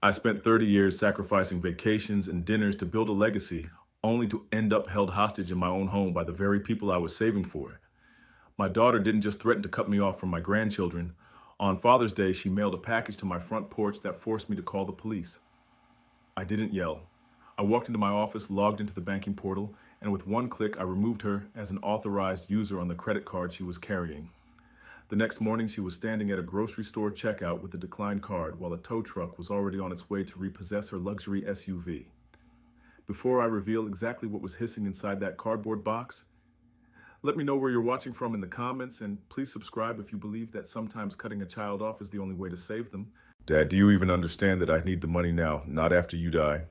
I spent 30 years sacrificing vacations and dinners to build a legacy, only to end up held hostage in my own home by the very people I was saving for. My daughter didn't just threaten to cut me off from my grandchildren. On Father's Day, she mailed a package to my front porch that forced me to call the police. I didn't yell. I walked into my office, logged into the banking portal, and with one click, I removed her as an authorized user on the credit card she was carrying. The next morning, she was standing at a grocery store checkout with a declined card while a tow truck was already on its way to repossess her luxury SUV. Before I reveal exactly what was hissing inside that cardboard box, let me know where you're watching from in the comments, and please subscribe if you believe that sometimes cutting a child off is the only way to save them. Dad, do you even understand that I need the money now, not after you die?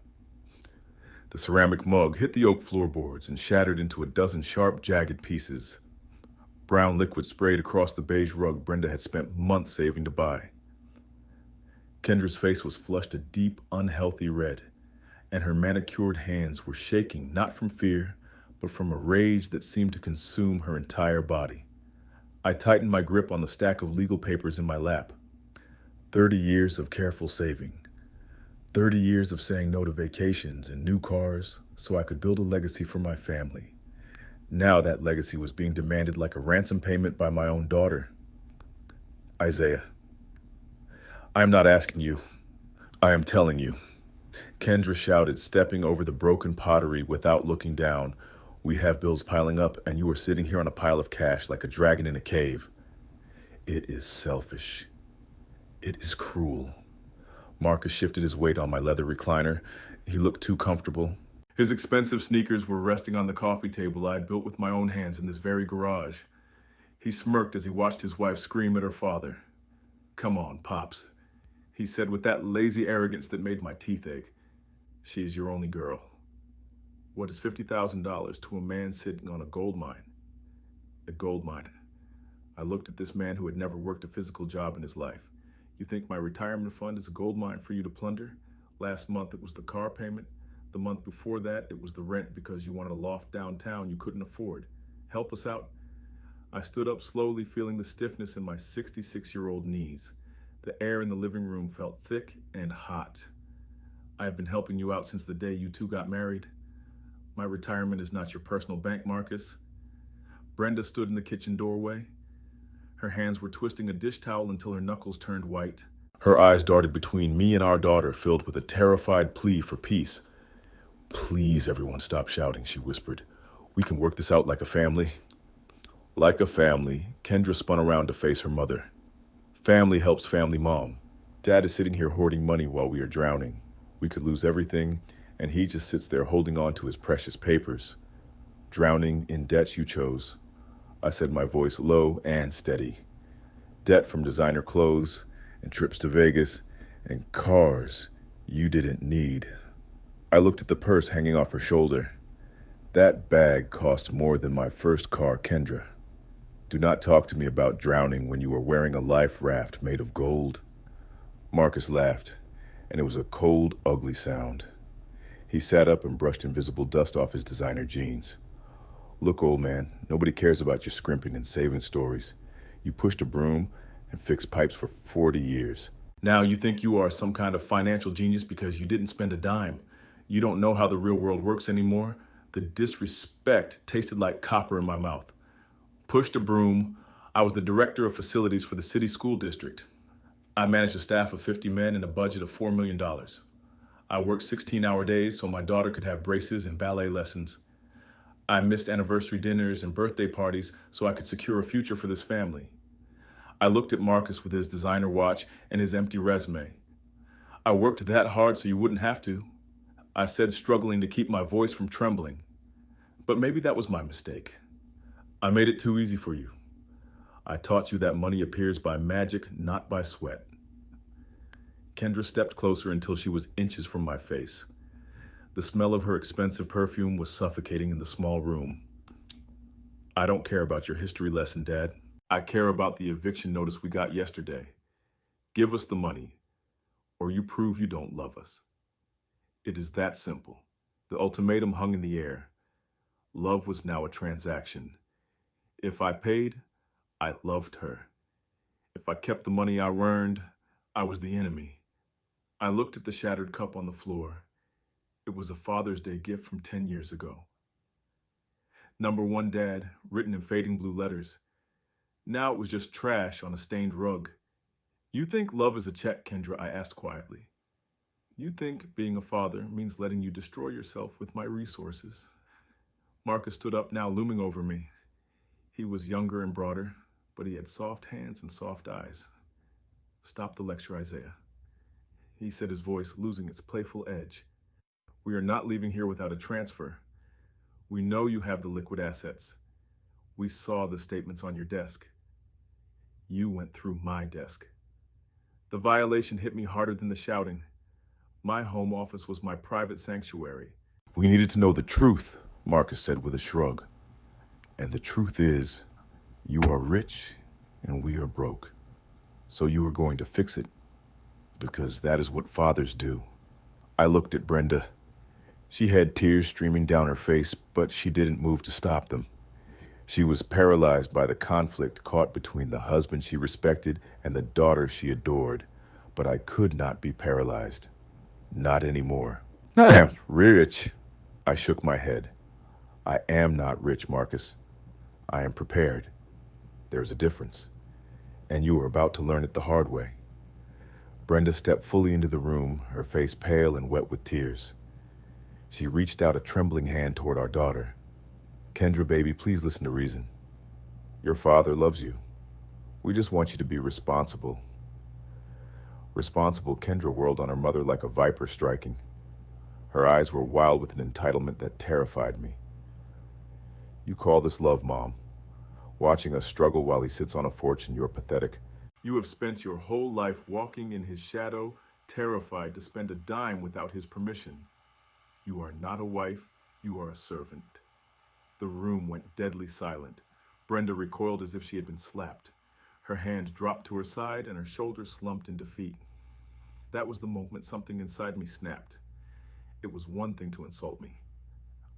The ceramic mug hit the oak floorboards and shattered into a dozen sharp, jagged pieces. Brown liquid sprayed across the beige rug Brenda had spent months saving to buy. Kendra's face was flushed a deep, unhealthy red, and her manicured hands were shaking not from fear, but from a rage that seemed to consume her entire body. I tightened my grip on the stack of legal papers in my lap. 30 years of careful saving. 30 years of saying no to vacations and new cars so I could build a legacy for my family. Now that legacy was being demanded like a ransom payment by my own daughter. Isaiah, I am not asking you. I am telling you. Kendra shouted, stepping over the broken pottery without looking down. We have bills piling up, and you are sitting here on a pile of cash like a dragon in a cave. It is selfish. It is cruel. Marcus shifted his weight on my leather recliner. He looked too comfortable. His expensive sneakers were resting on the coffee table I had built with my own hands in this very garage. He smirked as he watched his wife scream at her father. "Come on, Pops," he said with that lazy arrogance that made my teeth ache. "She is your only girl. What is $50,000 to a man sitting on a gold mine?" A gold mine. I looked at this man who had never worked a physical job in his life. "You think my retirement fund is a gold mine for you to plunder? Last month it was the car payment. The month before that, it was the rent because you wanted a loft downtown you couldn't afford. Help us out." I stood up slowly, feeling the stiffness in my 66-year-old knees. The air in the living room felt thick and hot. "I have been helping you out since the day you two got married. My retirement is not your personal bank, Marcus." Brenda stood in the kitchen doorway. Her hands were twisting a dish towel until her knuckles turned white. Her eyes darted between me and our daughter, filled with a terrified plea for peace. "Please, everyone, stop shouting," she whispered. "We can work this out like a family." Like a family, Kendra spun around to face her mother. "Family helps family, Mom. Dad is sitting here hoarding money while we are drowning. We could lose everything, and he just sits there holding on to his precious papers. Drowning in debts you chose," I said, my voice low and steady. "Debt from designer clothes and trips to Vegas and cars you didn't need." I looked at the purse hanging off her shoulder. "That bag cost more than my first car, Kendra. Do not talk to me about drowning when you are wearing a life raft made of gold." Marcus laughed, and it was a cold, ugly sound. He sat up and brushed invisible dust off his designer jeans. "Look, old man, nobody cares about your scrimping and saving stories. You pushed a broom and fixed pipes for 40 years. Now you think you are some kind of financial genius because you didn't spend a dime. You don't know how the real world works anymore." The disrespect tasted like copper in my mouth. Pushed a broom. I was the director of facilities for the city school district. I managed a staff of 50 men and a budget of $4 million. I worked 16-hour days so my daughter could have braces and ballet lessons. I missed anniversary dinners and birthday parties so I could secure a future for this family. I looked at Marcus with his designer watch and his empty resume. "I worked that hard so you wouldn't have to," I said, struggling to keep my voice from trembling. But maybe that was my mistake. I made it too easy for you. I taught you that money appears by magic, not by sweat. Kendra stepped closer until she was inches from my face. The smell of her expensive perfume was suffocating in the small room. "I don't care about your history lesson, Dad. I care about the eviction notice we got yesterday. Give us the money, or you prove you don't love us. It is that simple." The ultimatum hung in the air. Love was now a transaction. If I paid, I loved her. If I kept the money I earned, I was the enemy. I looked at the shattered cup on the floor. It was a Father's Day gift from 10 years ago. Number one, Dad, written in fading blue letters. Now it was just trash on a stained rug. You think love is a check, Kendra? I asked quietly. You think being a father means letting you destroy yourself with my resources? Marcus stood up, now looming over me. He was younger and broader, but he had soft hands and soft eyes. Stop the lecture, Isaiah, he said, his voice losing its playful edge. We are not leaving here without a transfer. We know you have the liquid assets. We saw the statements on your desk. You went through my desk. The violation hit me harder than the shouting. My home office was my private sanctuary. We needed to know the truth, Marcus said with a shrug. And the truth is, you are rich and we are broke. So you are going to fix it, because that is what fathers do. I looked at Brenda. She had tears streaming down her face, but she didn't move to stop them. She was paralyzed by the conflict caught between the husband she respected and the daughter she adored. But I could not be paralyzed. Not anymore. I am rich. I shook my head. I am not rich, Marcus. I am prepared. There's a difference. And you are about to learn it the hard way. Brenda stepped fully into the room, her face pale and wet with tears. She reached out a trembling hand toward our daughter. Kendra, baby, please listen to reason. Your father loves you. We just want you to be responsible. Responsible, Kendra whirled on her mother like a viper striking. Her eyes were wild with an entitlement that terrified me. You call this love, Mom. Watching us struggle while he sits on a fortune, you're pathetic. You have spent your whole life walking in his shadow, terrified to spend a dime without his permission. You are not a wife, you are a servant. The room went deadly silent. Brenda recoiled as if she had been slapped. Her hand dropped to her side and her shoulders slumped in defeat. That was the moment something inside me snapped. It was one thing to insult me.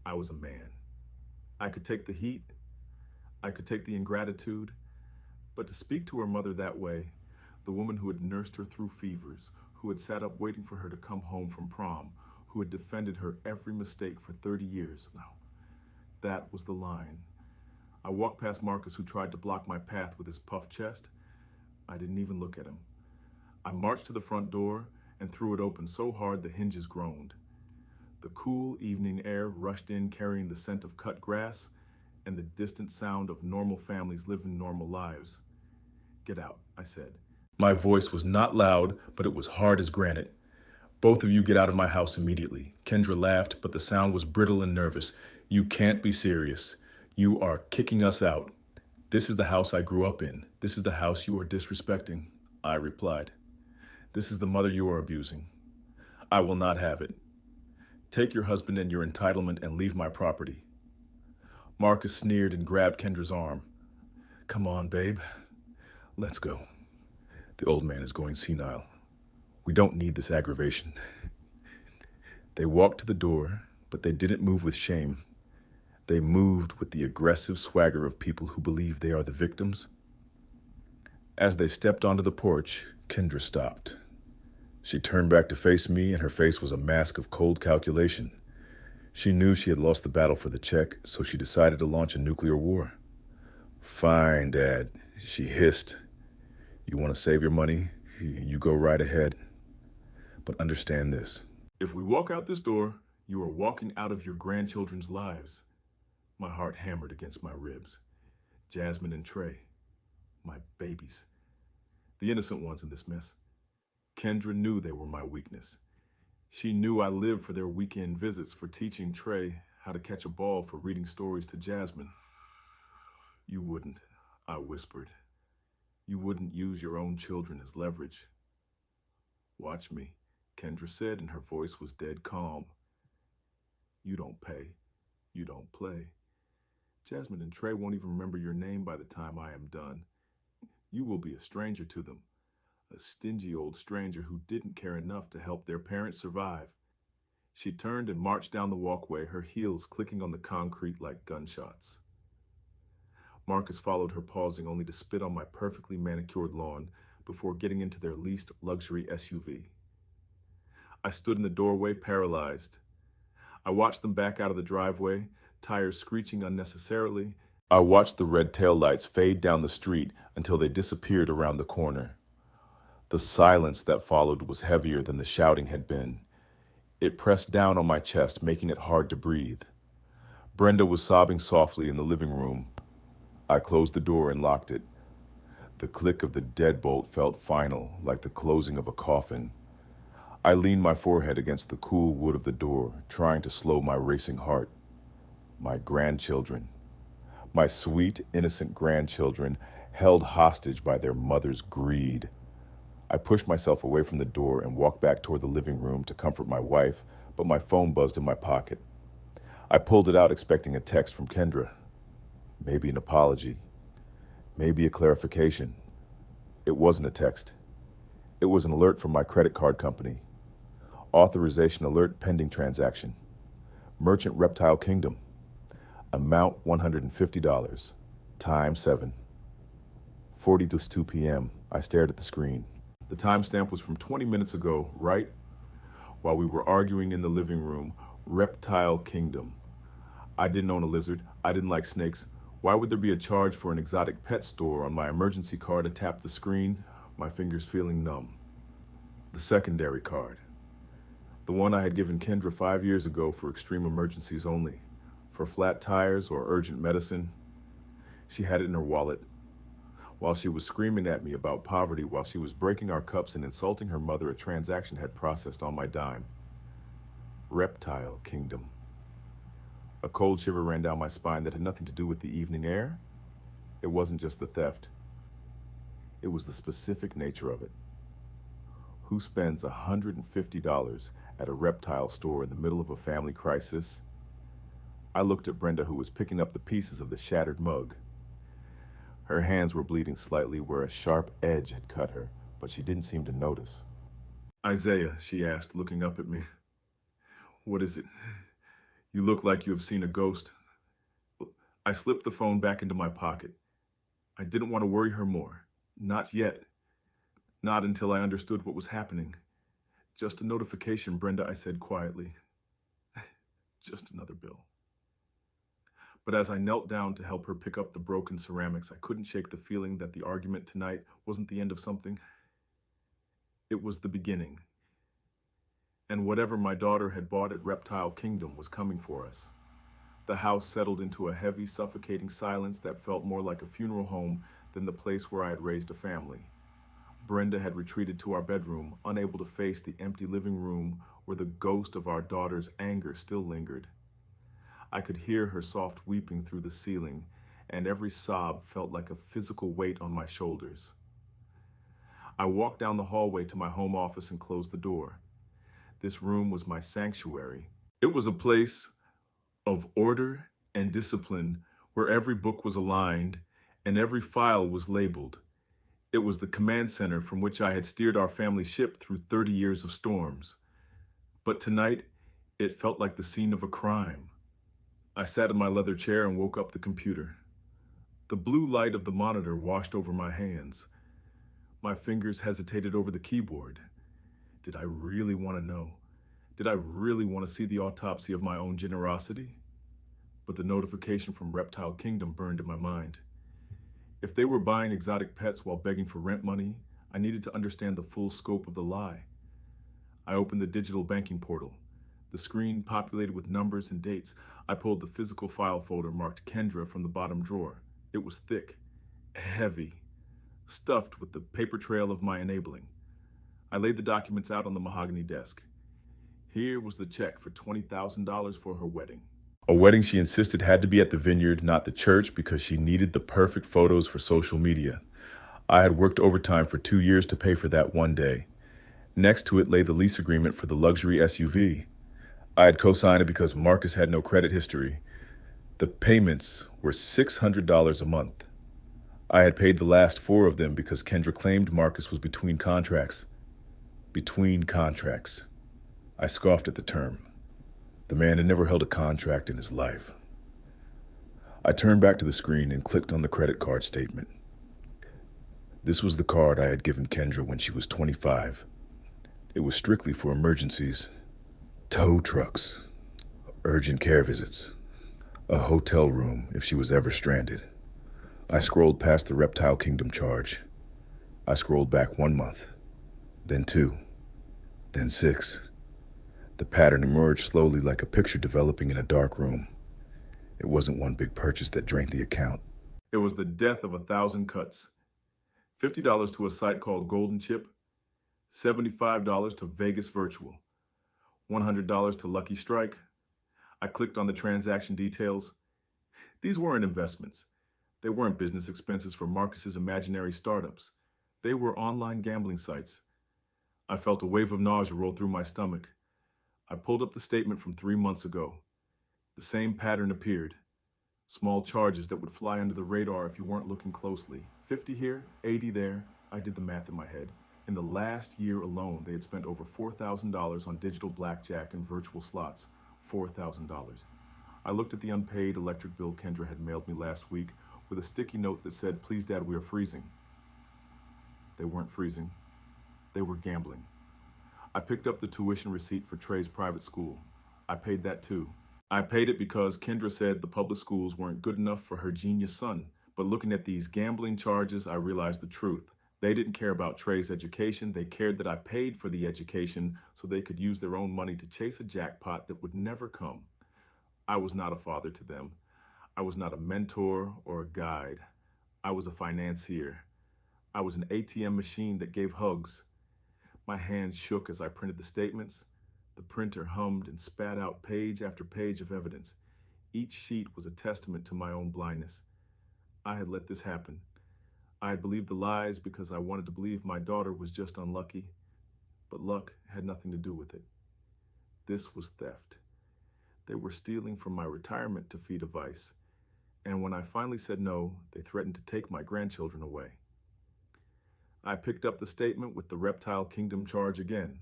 I was a man. I could take the heat. I could take the ingratitude. But to speak to her mother that way, the woman who had nursed her through fevers, who had sat up waiting for her to come home from prom, who had defended her every mistake for 30 years now, that was the line. I walked past Marcus, who tried to block my path with his puffed chest. I didn't even look at him. I marched to the front door and threw it open so hard the hinges groaned. The cool evening air rushed in, carrying the scent of cut grass and the distant sound of normal families living normal lives. Get out, I said. My voice was not loud, but it was hard as granite. Both of you get out of my house immediately. Kendra laughed, but the sound was brittle and nervous. You can't be serious. You are kicking us out. This is the house I grew up in. This is the house you are disrespecting, I replied. This is the mother you are abusing. I will not have it. Take your husband and your entitlement and leave my property. Marcus sneered and grabbed Kendra's arm. Come on, babe. Let's go. The old man is going senile. We don't need this aggravation. They walked to the door, but they didn't move with shame. They moved with the aggressive swagger of people who believe they are the victims. As they stepped onto the porch, Kendra stopped. She turned back to face me, and her face was a mask of cold calculation. She knew she had lost the battle for the check, so she decided to launch a nuclear war. Fine, Dad, she hissed. You want to save your money? You go right ahead. But understand this. If we walk out this door, you are walking out of your grandchildren's lives. My heart hammered against my ribs. Jasmine and Trey, my babies. The innocent ones in this mess. Kendra knew they were my weakness. She knew I lived for their weekend visits, for teaching Trey how to catch a ball, for reading stories to Jasmine. You wouldn't, I whispered. You wouldn't use your own children as leverage. Watch me, Kendra said, and her voice was dead calm. You don't pay. You don't play. Jasmine and Trey won't even remember your name by the time I am done. You will be a stranger to them. A stingy old stranger who didn't care enough to help their parents survive. She turned and marched down the walkway, her heels clicking on the concrete like gunshots. Marcus followed her, pausing only to spit on my perfectly manicured lawn before getting into their least luxury SUV. I stood in the doorway, paralyzed. I watched them back out of the driveway, tires screeching unnecessarily. I watched the red taillights fade down the street until they disappeared around the corner. The silence that followed was heavier than the shouting had been. It pressed down on my chest, making it hard to breathe. Brenda was sobbing softly in the living room. I closed the door and locked it. The click of the deadbolt felt final, like the closing of a coffin. I leaned my forehead against the cool wood of the door, trying to slow my racing heart. My grandchildren, my sweet, innocent grandchildren, held hostage by their mother's greed. I pushed myself away from the door and walked back toward the living room to comfort my wife, but my phone buzzed in my pocket. I pulled it out expecting a text from Kendra. Maybe an apology. Maybe a clarification. It wasn't a text. It was an alert from my credit card company. Authorization alert pending transaction. Merchant Reptile Kingdom. Amount $150. Time 7. 40 to 2 p.m. I stared at the screen. The timestamp was from 20 minutes ago, right? While we were arguing in the living room, Reptile Kingdom. I didn't own a lizard. I didn't like snakes. Why would there be a charge for an exotic pet store on my emergency card? I tapped the screen, my fingers feeling numb. The secondary card. The one I had given Kendra 5 years ago for extreme emergencies only. For flat tires or urgent medicine. She had it in her wallet. While she was screaming at me about poverty, while she was breaking our cups and insulting her mother, a transaction had processed on my dime. Reptile Kingdom. A cold shiver ran down my spine that had nothing to do with the evening air. It wasn't just the theft. It was the specific nature of it. Who spends $150 at a reptile store in the middle of a family crisis? I looked at Brenda, who was picking up the pieces of the shattered mug. Her hands were bleeding slightly where a sharp edge had cut her, but she didn't seem to notice. Isaiah, she asked, looking up at me. What is it? You look like you have seen a ghost. I slipped the phone back into my pocket. I didn't want to worry her more. Not yet. Not until I understood what was happening. Just a notification, Brenda, I said quietly. Just another bill. But as I knelt down to help her pick up the broken ceramics, I couldn't shake the feeling that the argument tonight wasn't the end of something. It was the beginning. And whatever my daughter had bought at Reptile Kingdom was coming for us. The house settled into a heavy, suffocating silence that felt more like a funeral home than the place where I had raised a family. Brenda had retreated to our bedroom, unable to face the empty living room where the ghost of our daughter's anger still lingered. I could hear her soft weeping through the ceiling, and every sob felt like a physical weight on my shoulders. I walked down the hallway to my home office and closed the door. This room was my sanctuary. It was a place of order and discipline where every book was aligned and every file was labeled. It was the command center from which I had steered our family ship through 30 years of storms. But tonight, it felt like the scene of a crime. I sat in my leather chair and woke up the computer. The blue light of the monitor washed over my hands. My fingers hesitated over the keyboard. Did I really want to know? Did I really want to see the autopsy of my own generosity? But the notification from Reptile Kingdom burned in my mind. If they were buying exotic pets while begging for rent money, I needed to understand the full scope of the lie. I opened the digital banking portal. The screen populated with numbers and dates. I pulled the physical file folder marked Kendra from the bottom drawer. It was thick, heavy, stuffed with the paper trail of my enabling. I laid the documents out on the mahogany desk. Here was the check for $20,000 for her wedding. A wedding she insisted had to be at the vineyard, not the church, because she needed the perfect photos for social media. I had worked overtime for 2 years to pay for that one day. Next to it lay the lease agreement for the luxury SUV. I had co-signed it because Marcus had no credit history. The payments were $600 a month. I had paid the last 4 of them because Kendra claimed Marcus was between contracts. Between contracts. I scoffed at the term. The man had never held a contract in his life. I turned back to the screen and clicked on the credit card statement. This was the card I had given Kendra when she was 25. It was strictly for emergencies. Tow trucks, urgent care visits, a hotel room if she was ever stranded. I scrolled past the Reptile Kingdom charge. I scrolled back 1 month, then 2, then 6. The pattern emerged slowly like a picture developing in a dark room. It wasn't one big purchase that drained the account. It was the death of 1,000 cuts. $50 to a site called Golden Chip, $75 to Vegas Virtual, $100 to Lucky Strike. I clicked on the transaction details. These weren't investments. They weren't business expenses for Marcus's imaginary startups. They were online gambling sites. I felt a wave of nausea roll through my stomach. I pulled up the statement from 3 months ago. The same pattern appeared. Small charges that would fly under the radar if you weren't looking closely. 50 here, 80 there. I did the math in my head. In the last year alone, they had spent over $4,000 on digital blackjack and virtual slots. $4,000. I looked at the unpaid electric bill Kendra had mailed me last week with a sticky note that said, "Please, Dad, we are freezing." They weren't freezing. They were gambling. I picked up the tuition receipt for Trey's private school. I paid that too. I paid it because Kendra said the public schools weren't good enough for her genius son. But looking at these gambling charges, I realized the truth. They didn't care about Trey's education. They cared that I paid for the education so they could use their own money to chase a jackpot that would never come. I was not a father to them. I was not a mentor or a guide. I was a financier. I was an ATM machine that gave hugs. My hands shook as I printed the statements. The printer hummed and spat out page after page of evidence. Each sheet was a testament to my own blindness. I had let this happen. I had believed the lies because I wanted to believe my daughter was just unlucky, but luck had nothing to do with it. This was theft. They were stealing from my retirement to feed a vice, and when I finally said no, they threatened to take my grandchildren away. I picked up the statement with the Reptile Kingdom charge again.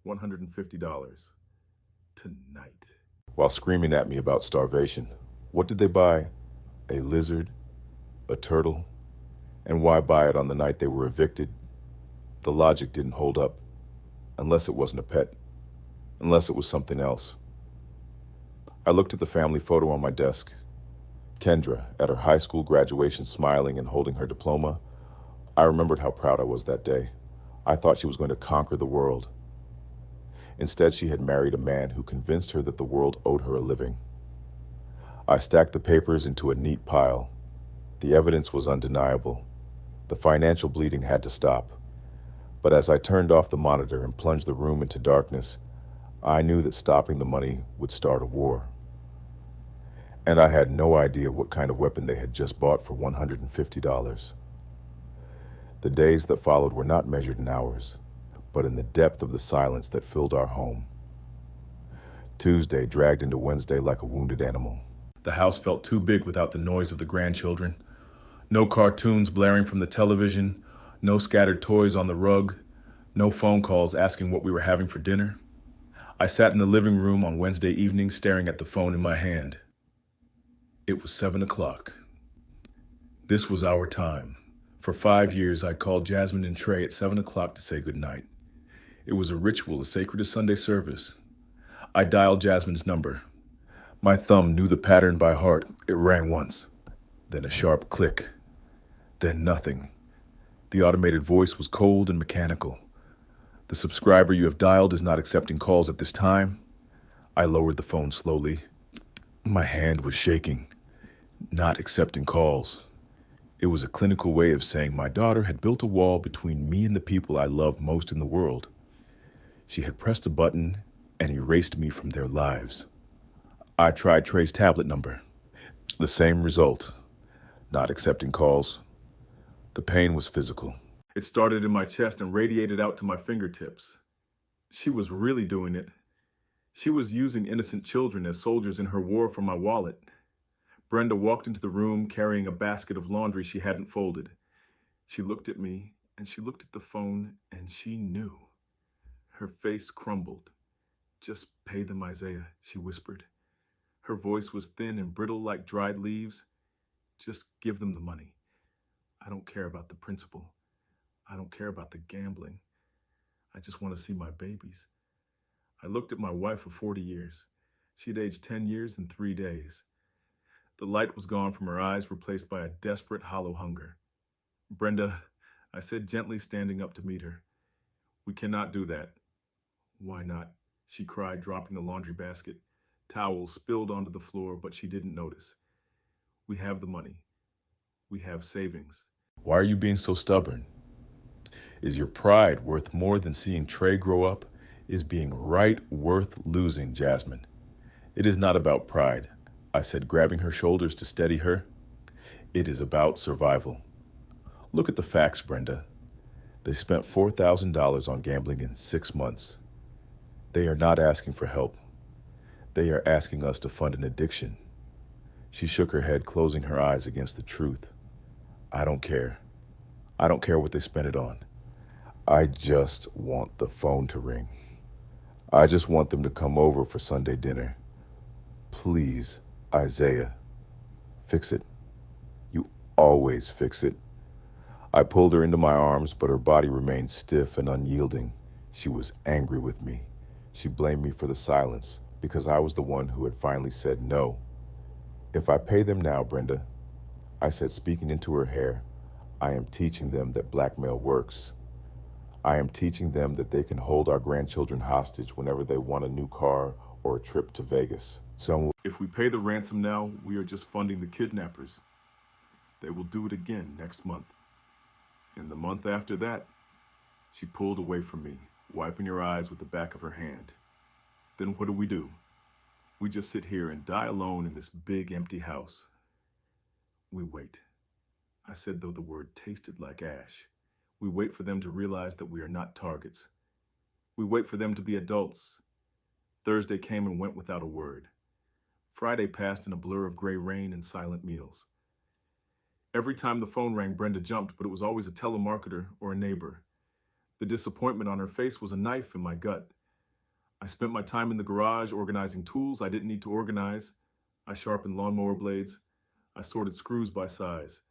$150. Tonight. While screaming at me about starvation, what did they buy? A lizard? A turtle? And why buy it on the night they were evicted? The logic didn't hold up. Unless it wasn't a pet. Unless it was something else. I looked at the family photo on my desk. Kendra, at her high school graduation, smiling and holding her diploma. I remembered how proud I was that day. I thought she was going to conquer the world. Instead, she had married a man who convinced her that the world owed her a living. I stacked the papers into a neat pile. The evidence was undeniable. The financial bleeding had to stop. But as I turned off the monitor and plunged the room into darkness, I knew that stopping the money would start a war. And I had no idea what kind of weapon they had just bought for $150. The days that followed were not measured in hours, but in the depth of the silence that filled our home. Tuesday dragged into Wednesday like a wounded animal. The house felt too big without the noise of the grandchildren. No cartoons blaring from the television, no scattered toys on the rug, no phone calls asking what we were having for dinner. I sat in the living room on Wednesday evening staring at the phone in my hand. It was 7 o'clock. This was our time. For 5 years, I'd called Jasmine and Trey at 7 o'clock to say goodnight. It was a ritual as sacred as Sunday service. I dialed Jasmine's number. My thumb knew the pattern by heart. It rang once, then a sharp click, then nothing. The automated voice was cold and mechanical. "The subscriber you have dialed is not accepting calls at this time." I lowered the phone slowly. My hand was shaking. Not accepting calls. It was a clinical way of saying my daughter had built a wall between me and the people I love most in the world. She had pressed a button and erased me from their lives. I tried Trey's tablet number. The same result. Not accepting calls. The pain was physical. It started in my chest and radiated out to my fingertips. She was really doing it. She was using innocent children as soldiers in her war for my wallet. Brenda walked into the room carrying a basket of laundry she hadn't folded. She looked at me, and she looked at the phone, and she knew. Her face crumbled. "Just pay them, Isaiah," she whispered. Her voice was thin and brittle like dried leaves. "Just give them the money. I don't care about the principal. I don't care about the gambling. I just want to see my babies. I looked at my wife of 40 years. She'd aged 10 years and 3 days. The light was gone from her eyes, replaced by a desperate, hollow hunger. Brenda, I said gently, standing up to meet her, we cannot do that. Why not? She cried, dropping the laundry basket. Towels spilled onto the floor, but she didn't notice. We have the money. We have savings. Why are you being so stubborn? Is your pride worth more than seeing Trey grow up? Is being right worth losing, Jasmine? It is not about pride, I said, grabbing her shoulders to steady her. It is about survival. Look at the facts, Brenda. They spent $4,000 on gambling in 6 months. They are not asking for help. They are asking us to fund an addiction. She shook her head, closing her eyes against the truth. I don't care. I don't care what they spent it on. I just want the phone to ring. I just want them to come over for Sunday dinner. Please, Isaiah, fix it. You always fix it. I pulled her into my arms, but her body remained stiff and unyielding. She was angry with me. She blamed me for the silence because I was the one who had finally said no. If I pay them now, Brenda, I said, speaking into her hair, I am teaching them that blackmail works. I am teaching them that they can hold our grandchildren hostage whenever they want a new car or a trip to Vegas. So if we pay the ransom now, we are just funding the kidnappers. They will do it again next month. And the month after that, she pulled away from me, wiping her eyes with the back of her hand. Then what do? We just sit here and die alone in this big empty house. We wait. I said, though the word tasted like ash. We wait for them to realize that we are not targets. We wait for them to be adults. Thursday came and went without a word. Friday passed in a blur of gray rain and silent meals. Every time the phone rang, Brenda jumped, but it was always a telemarketer or a neighbor. The disappointment on her face was a knife in my gut. I spent my time in the garage organizing tools I didn't need to organize. I sharpened lawnmower blades. I sorted screws by size.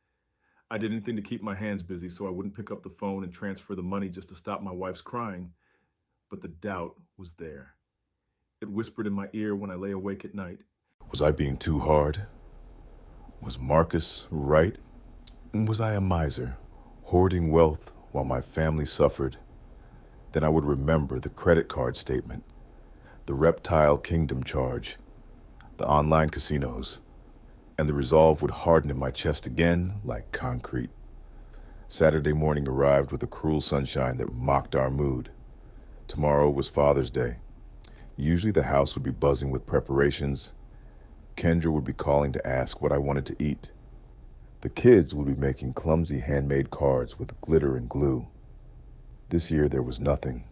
I did anything to keep my hands busy so I wouldn't pick up the phone and transfer the money just to stop my wife's crying. But the doubt was there. It whispered in my ear when I lay awake at night. was I being too hard? Was Marcus right? Was I a miser, hoarding wealth while my family suffered? Then I would remember the credit card statement, the reptile kingdom charge, the online casinos, and the resolve would harden in my chest again like concrete. Saturday morning arrived with a cruel sunshine that mocked our mood. Tomorrow was Father's Day. Usually the house would be buzzing with preparations. Kendra would be calling to ask what I wanted to eat. The kids would be making clumsy handmade cards with glitter and glue. This year there was nothing,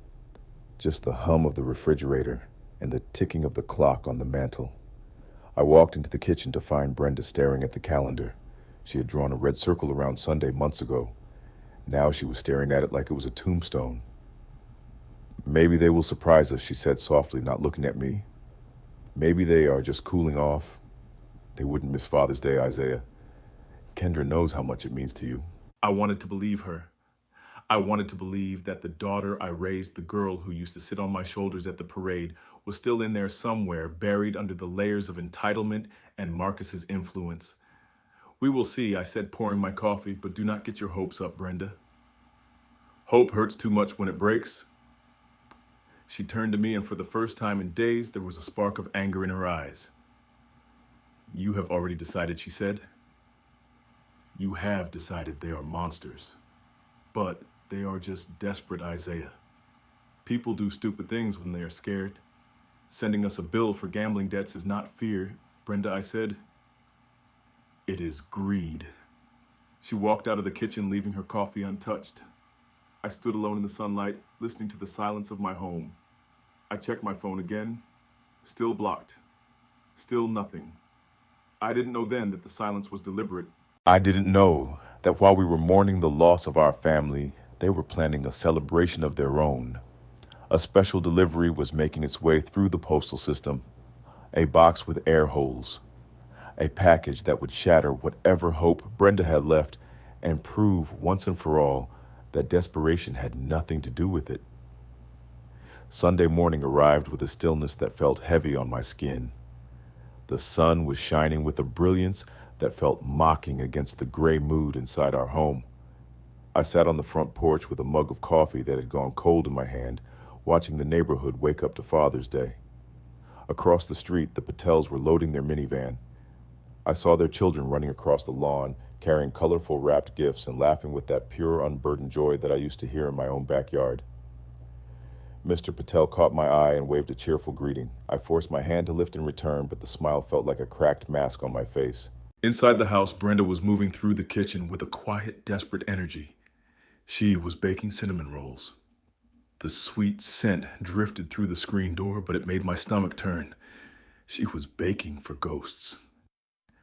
just the hum of the refrigerator and the ticking of the clock on the mantel. I walked into the kitchen to find Brenda staring at the calendar. She had drawn a red circle around Sunday months ago. Now she was staring at it like it was a tombstone. Maybe they will surprise us, she said softly, not looking at me. Maybe they are just cooling off. They wouldn't miss Father's Day, Isaiah. Kendra knows how much it means to you. I wanted to believe her. I wanted to believe that the daughter I raised, the girl who used to sit on my shoulders at the parade, was still in there somewhere, buried under the layers of entitlement and Marcus's influence. We will see, I said, pouring my coffee, but do not get your hopes up, Brenda. Hope hurts too much when it breaks. She turned to me, and for the first time in days, there was a spark of anger in her eyes. You have already decided, she said. You have decided they are monsters. But they are just desperate, Isaiah. People do stupid things when they are scared. Sending us a bill for gambling debts is not fear, Brenda, I said. It is greed. She walked out of the kitchen, leaving her coffee untouched. I stood alone in the sunlight, listening to the silence of my home. I checked my phone again. Still blocked. Still nothing. I didn't know then that the silence was deliberate. I didn't know that while we were mourning the loss of our family, they were planning a celebration of their own. A special delivery was making its way through the postal system. A box with air holes. A package that would shatter whatever hope Brenda had left and prove once and for all that desperation had nothing to do with it. Sunday morning arrived with a stillness that felt heavy on my skin. The sun was shining with a brilliance that felt mocking against the gray mood inside our home. I sat on the front porch with a mug of coffee that had gone cold in my hand, watching the neighborhood wake up to Father's Day. Across the street, the Patels were loading their minivan. I saw their children running across the lawn, carrying colorful wrapped gifts and laughing with that pure, unburdened joy that I used to hear in my own backyard. Mr. Patel caught my eye and waved a cheerful greeting. I forced my hand to lift in return, but the smile felt like a cracked mask on my face. Inside the house, Brenda was moving through the kitchen with a quiet, desperate energy. She was baking cinnamon rolls. The sweet scent drifted through the screen door, but it made my stomach turn. She was baking for ghosts.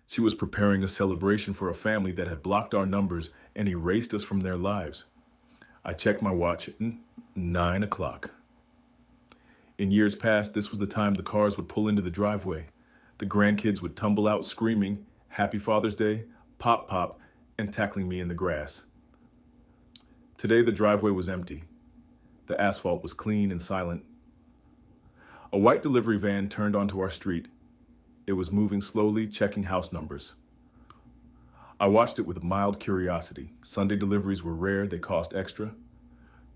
She was preparing a celebration for a family that had blocked our numbers and erased us from their lives. I checked my watch at 9 o'clock. In years past, this was the time the cars would pull into the driveway. The grandkids would tumble out screaming, "Happy Father's Day," "Pop, pop," and tackling me in the grass. Today, the driveway was empty. The asphalt was clean and silent. A white delivery van turned onto our street. It was moving slowly, checking house numbers. I watched it with mild curiosity. Sunday deliveries were rare, they cost extra.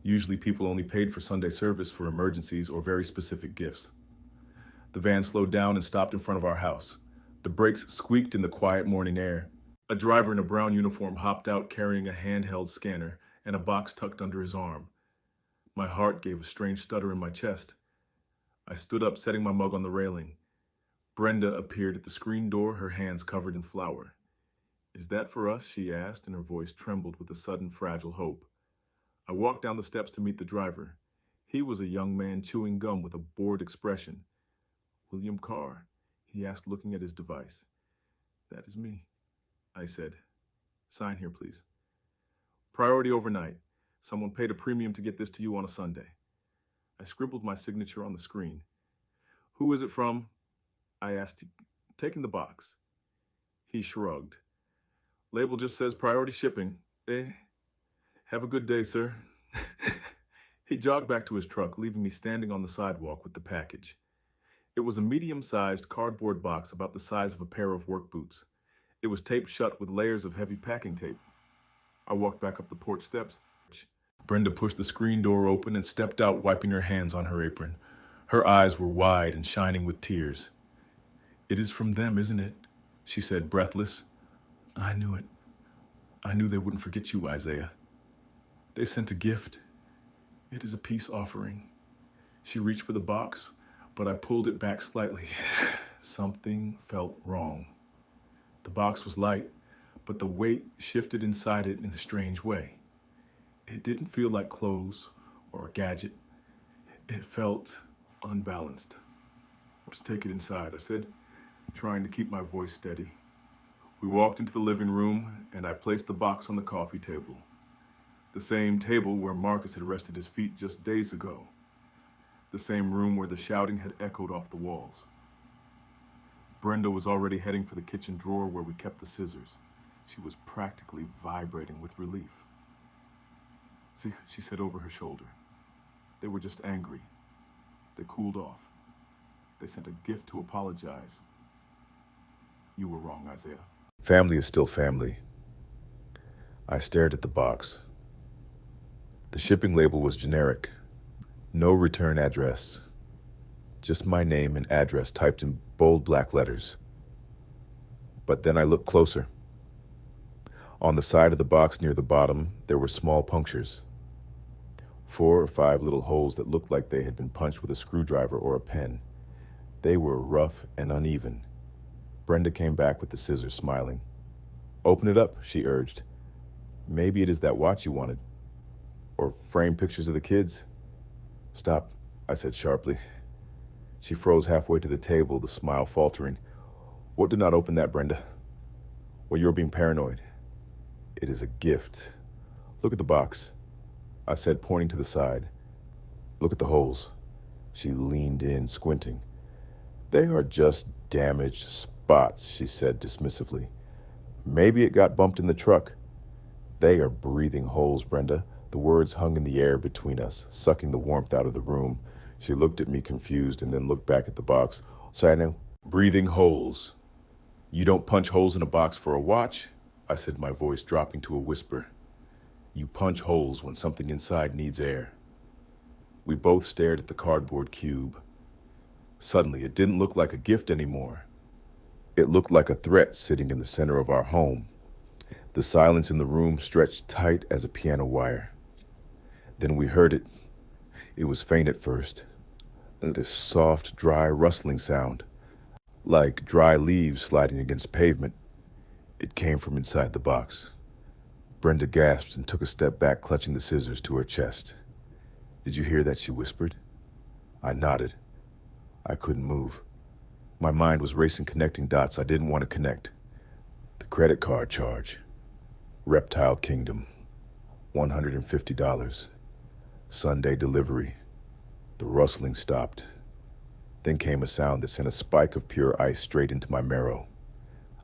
Usually people only paid for Sunday service for emergencies or very specific gifts. The van slowed down and stopped in front of our house. The brakes squeaked in the quiet morning air. A driver in a brown uniform hopped out carrying a handheld scanner and a box tucked under his arm. My heart gave a strange stutter in my chest. I stood up, setting my mug on the railing. Brenda appeared at the screen door, her hands covered in flour. "Is that for us?" she asked, and her voice trembled with a sudden fragile hope. I walked down the steps to meet the driver. He was a young man chewing gum with a bored expression. "William Carr?" he asked, looking at his device. "That is me," I said. "Sign here, please." "Priority overnight. Someone paid a premium to get this to you on a Sunday." I scribbled my signature on the screen. "Who is it from?" I asked, taking the box. He shrugged. "Label just says priority shipping. Have a good day, sir." He jogged back to his truck, leaving me standing on the sidewalk with the package. It was a medium-sized cardboard box about the size of a pair of work boots. It was taped shut with layers of heavy packing tape. I walked back up the porch steps. Brenda pushed the screen door open and stepped out, wiping her hands on her apron. Her eyes were wide and shining with tears. "It is from them, isn't it?" she said, breathless. "I knew it. I knew they wouldn't forget you, Isaiah. They sent a gift. It is a peace offering." She reached for the box, but I pulled it back slightly. Something felt wrong. The box was light, but the weight shifted inside it in a strange way. It didn't feel like clothes or a gadget. It felt unbalanced. "Let's take it inside," I said, trying to keep my voice steady. We walked into the living room, and I placed the box on the coffee table. The same table where Marcus had rested his feet just days ago. The same room where the shouting had echoed off the walls. Brenda was already heading for the kitchen drawer where we kept the scissors. She was practically vibrating with relief. "See," she said over her shoulder. "They were just angry. They cooled off. They sent a gift to apologize. You were wrong, Isaiah." Family is still family. I stared at the box. The shipping label was generic. No return address. Just my name and address typed in bold black letters. But then I looked closer. On the side of the box near the bottom, there were small punctures. 4 or 5 little holes that looked like they had been punched with a screwdriver or a pen. They were rough and uneven. Brenda came back with the scissors, smiling. "Open it up," she urged. "Maybe it is that watch you wanted. Or frame pictures of the kids." "Stop," I said sharply. She froze halfway to the table, the smile faltering. "What, do not open that, Brenda. Well, you're being paranoid. It is a gift. Look at the box," I said, pointing to the side. "Look at the holes." She leaned in, squinting. "They are just damaged spots," she said dismissively. "Maybe it got bumped in the truck." "They are breathing holes, Brenda." The words hung in the air between us, sucking the warmth out of the room. She looked at me confused and then looked back at the box. Sano, breathing holes. You don't punch holes in a box for a watch? I said, my voice dropping to a whisper. You punch holes when something inside needs air. We both stared at the cardboard cube. Suddenly, it didn't look like a gift anymore. It looked like a threat sitting in the center of our home. The silence in the room stretched tight as a piano wire. Then we heard it. It was faint at first. This soft, dry, rustling sound, like dry leaves sliding against pavement. It came from inside the box. Brenda gasped and took a step back, clutching the scissors to her chest. Did you hear that? She whispered. I nodded. I couldn't move. My mind was racing, connecting dots I didn't want to connect. The credit card charge. Reptile Kingdom. $150. Sunday delivery. The rustling stopped. Then came a sound that sent a spike of pure ice straight into my marrow.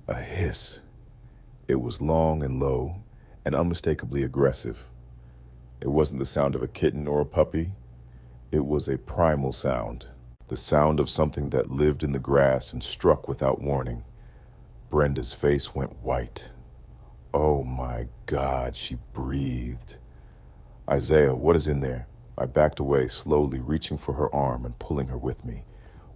A hiss. It was long and low and unmistakably aggressive. It wasn't the sound of a kitten or a puppy. It was a primal sound. The sound of something that lived in the grass and struck without warning. Brenda's face went white. Oh my God, she breathed. Isaiah, what is in there? I backed away, slowly reaching for her arm and pulling her with me.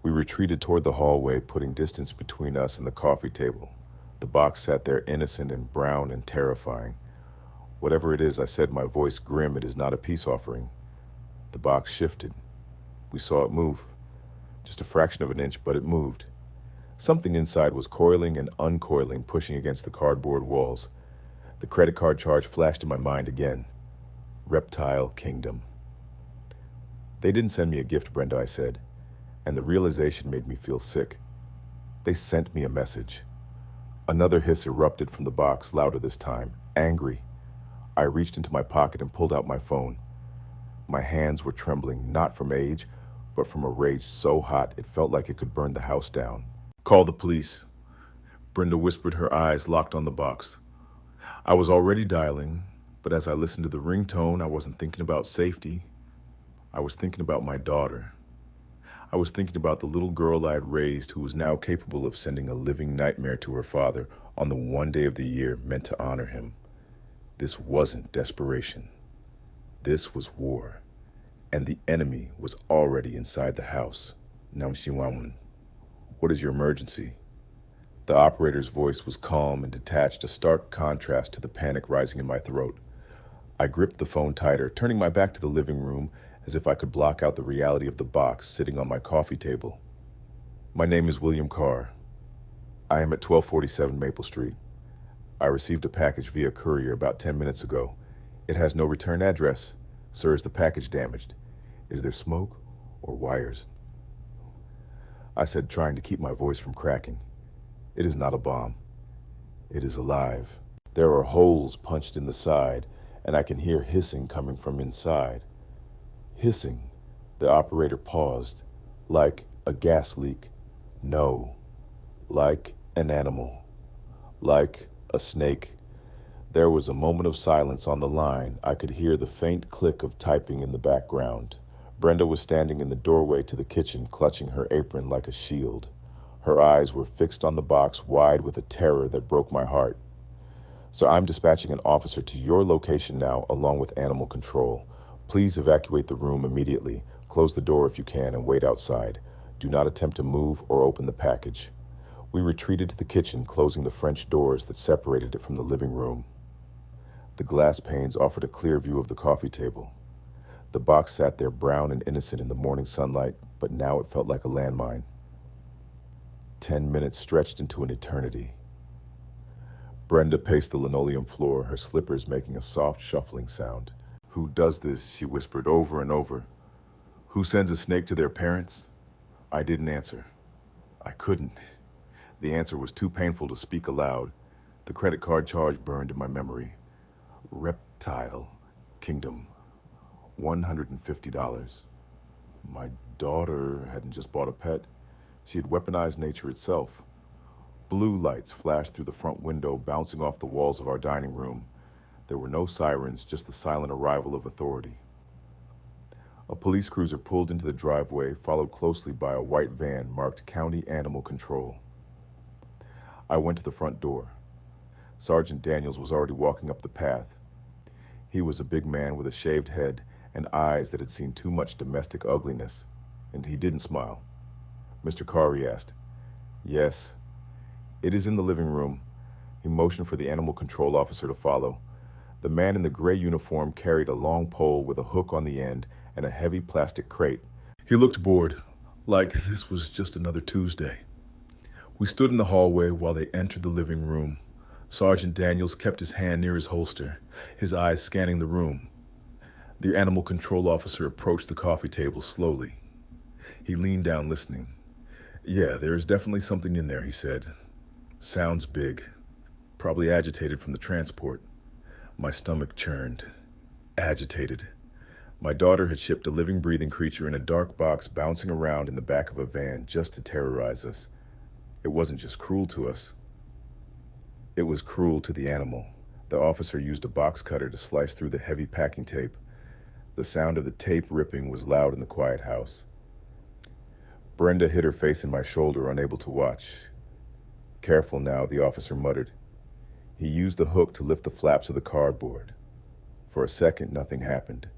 We retreated toward the hallway, putting distance between us and the coffee table. The box sat there innocent and brown and terrifying. Whatever it is, I said, my voice grim, it is not a peace offering. The box shifted. We saw it move. Just a fraction of an inch, but it moved. Something inside was coiling and uncoiling, pushing against the cardboard walls. The credit card charge flashed in my mind again. Reptile Kingdom. They didn't send me a gift, Brenda, I said, and the realization made me feel sick. They sent me a message. Another hiss erupted from the box, louder this time, angry. I reached into my pocket and pulled out my phone. My hands were trembling, not from age, but from a rage so hot it felt like it could burn the house down. Call the police, Brenda whispered, her eyes locked on the box. I was already dialing, but as I listened to the ringtone, I wasn't thinking about safety. I was thinking about my daughter. I was thinking about the little girl I had raised who was now capable of sending a living nightmare to her father on the one day of the year meant to honor him. This wasn't desperation. This was war. And the enemy was already inside the house. Namshiwamun. What is your emergency? The operator's voice was calm and detached, a stark contrast to the panic rising in my throat. I gripped the phone tighter, turning my back to the living room as if I could block out the reality of the box sitting on my coffee table. My name is William Carr. I am at 1247 Maple Street. I received a package via courier about 10 minutes ago. It has no return address. Sir, is the package damaged? Is there smoke or wires? I said, trying to keep my voice from cracking. It is not a bomb. It is alive. There are holes punched in the side, and I can hear hissing coming from inside. Hissing. The operator paused, like a gas leak. No. Like an animal. Like a snake. There was a moment of silence on the line. I could hear the faint click of typing in the background. Brenda was standing in the doorway to the kitchen, clutching her apron like a shield. Her eyes were fixed on the box, wide with a terror that broke my heart. So I'm dispatching an officer to your location now, along with animal control. Please evacuate the room immediately. Close the door if you can and wait outside. Do not attempt to move or open the package. We retreated to the kitchen, closing the French doors that separated it from the living room. The glass panes offered a clear view of the coffee table. The box sat there brown and innocent in the morning sunlight, but now it felt like a landmine. 10 minutes stretched into an eternity. Brenda paced the linoleum floor, her slippers making a soft shuffling sound. Who does this? She whispered over and over. Who sends a snake to their parents? I didn't answer. I couldn't. The answer was too painful to speak aloud. The credit card charge burned in my memory. Reptile Kingdom. $150. My daughter hadn't just bought a pet. She had weaponized nature itself. Blue lights flashed through the front window, bouncing off the walls of our dining room. There were no sirens, just the silent arrival of authority. A police cruiser pulled into the driveway, followed closely by a white van marked County Animal Control. I went to the front door. Sergeant Daniels was already walking up the path. He was a big man with a shaved head and eyes that had seen too much domestic ugliness, and he didn't smile. "Mr. Carr," he asked. "Yes." "It is in the living room." He motioned for the animal control officer to follow. The man in the gray uniform carried a long pole with a hook on the end and a heavy plastic crate. He looked bored, like this was just another Tuesday. We stood in the hallway while they entered the living room. Sergeant Daniels kept his hand near his holster, his eyes scanning the room. The animal control officer approached the coffee table slowly. He leaned down listening. "Yeah, there is definitely something in there," he said. "Sounds big. Probably agitated from the transport." My stomach churned. Agitated. My daughter had shipped a living, breathing creature in a dark box bouncing around in the back of a van just to terrorize us. It wasn't just cruel to us. It was cruel to the animal. The officer used a box cutter to slice through the heavy packing tape. The sound of the tape ripping was loud in the quiet house. Brenda hid her face in my shoulder, unable to watch. "Careful now," the officer muttered. He used the hook to lift the flaps of the cardboard. For a second, nothing happened.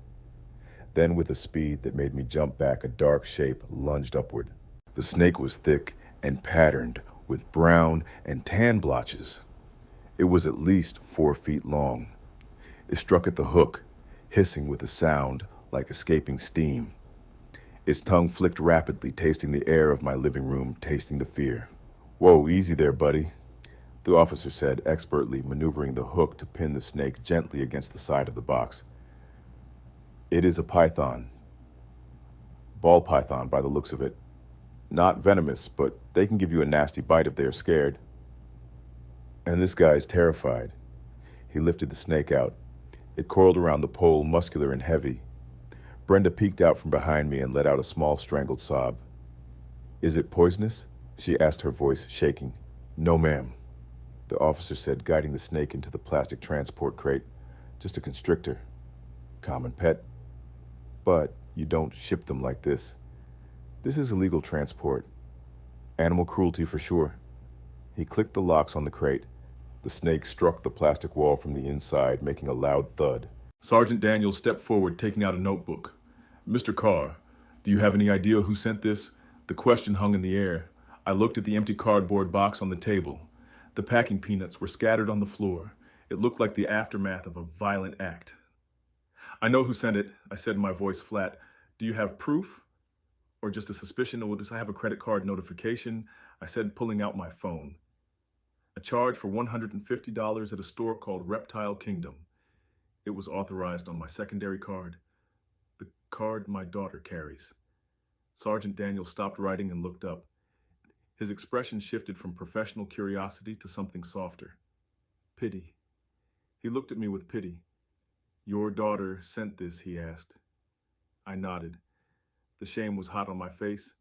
Then, with a speed that made me jump back, a dark shape lunged upward. The snake was thick and patterned with brown and tan blotches. It was at least 4 feet long. It struck at the hook, hissing with a sound like escaping steam. Its tongue flicked rapidly, tasting the air of my living room, tasting the fear. "Whoa, easy there, buddy," the officer said, expertly maneuvering the hook to pin the snake gently against the side of the box. "It is a python. Ball python, by the looks of it. Not venomous, but they can give you a nasty bite if they are scared. And this guy is terrified." He lifted the snake out. It coiled around the pole, muscular and heavy. Brenda peeked out from behind me and let out a small strangled sob. "Is it poisonous?" she asked, her voice shaking. "No, ma'am," the officer said, guiding the snake into the plastic transport crate. "Just a constrictor. Common pet. But you don't ship them like this. This is illegal transport. Animal cruelty for sure." He clicked the locks on the crate. The snake struck the plastic wall from the inside, making a loud thud. Sergeant Daniels stepped forward, taking out a notebook. "Mr. Carr, do you have any idea who sent this?" The question hung in the air. I looked at the empty cardboard box on the table. The packing peanuts were scattered on the floor. It looked like the aftermath of a violent act. "I know who sent it," I said, my voice flat. "Do you have proof? Or just a suspicion? Or does I have a credit card notification?" I said, pulling out my phone. "A charge for $150 at a store called Reptile Kingdom. It was authorized on my secondary card. The card my daughter carries." Sergeant Daniels stopped writing and looked up. His expression shifted from professional curiosity to something softer. "Pity." He looked at me with pity. "Your daughter sent this?" he asked. I nodded. The shame was hot on my face.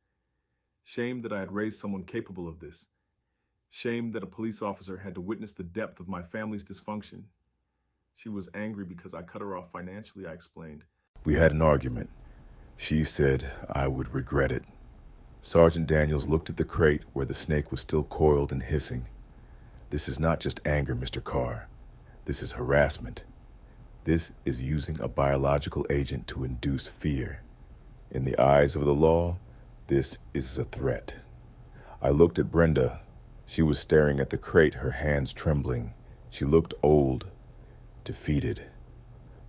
Shame that I had raised someone capable of this. Shame that a police officer had to witness the depth of my family's dysfunction. She was angry because I cut her off financially, I explained. "We had an argument. She said I would regret it." Sergeant Daniels looked at the crate where the snake was still coiled and hissing. "This is not just anger, Mr. Carr. This is harassment. This is using a biological agent to induce fear. In the eyes of the law, this is a threat." I looked at Brenda. She was staring at the crate, her hands trembling. She looked old, defeated.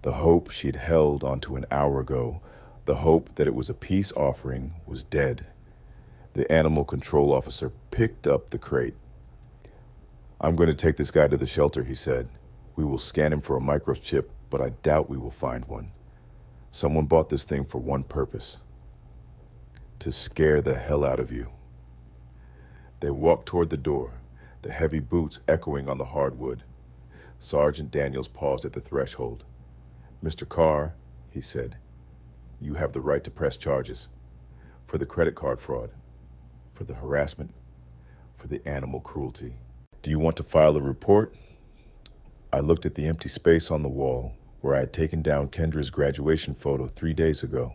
The hope she'd held onto an hour ago, the hope that it was a peace offering, was dead. The animal control officer picked up the crate. "I'm going to take this guy to the shelter," he said. "We will scan him for a microchip, but I doubt we will find one. Someone bought this thing for one purpose: to scare the hell out of you." They walked toward the door, the heavy boots echoing on the hardwood. Sergeant Daniels paused at the threshold. "Mr. Carr," he said, "you have the right to press charges. For the credit card fraud, for the harassment, for the animal cruelty. Do you want to file a report?" I looked at the empty space on the wall where I had taken down Kendra's graduation photo 3 days ago.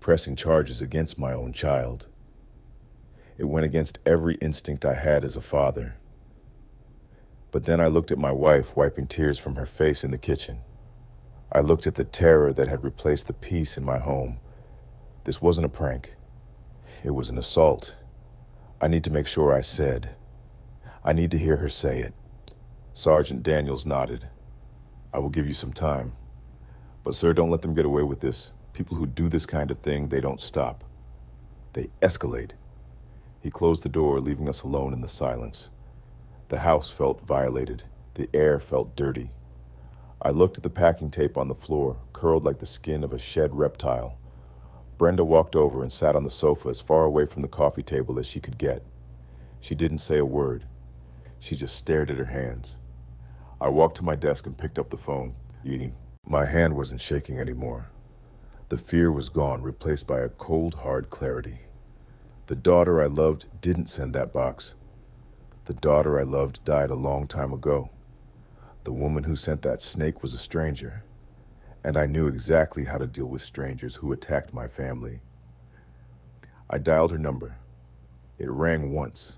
pressing charges against my own child. It went against every instinct I had as a father. But then I looked at my wife wiping tears from her face in the kitchen. I looked at the terror that had replaced the peace in my home. This wasn't a prank. It was an assault. I need to make sure I said. I need to hear her say it. Sergeant Daniels nodded. I will give you some time. But sir, don't let them get away with this. People who do this kind of thing, they don't stop. They escalate. He closed the door, leaving us alone in the silence. The house felt violated. The air felt dirty. I looked at the packing tape on the floor, curled like the skin of a shed reptile. Brenda walked over and sat on the sofa as far away from the coffee table as she could get. She didn't say a word. She just stared at her hands. I walked to my desk and picked up the phone. My hand wasn't shaking anymore. The fear was gone, replaced by a cold, hard clarity. The daughter I loved didn't send that box. The daughter I loved died a long time ago. The woman who sent that snake was a stranger, and I knew exactly how to deal with strangers who attacked my family. I dialed her number. It rang once,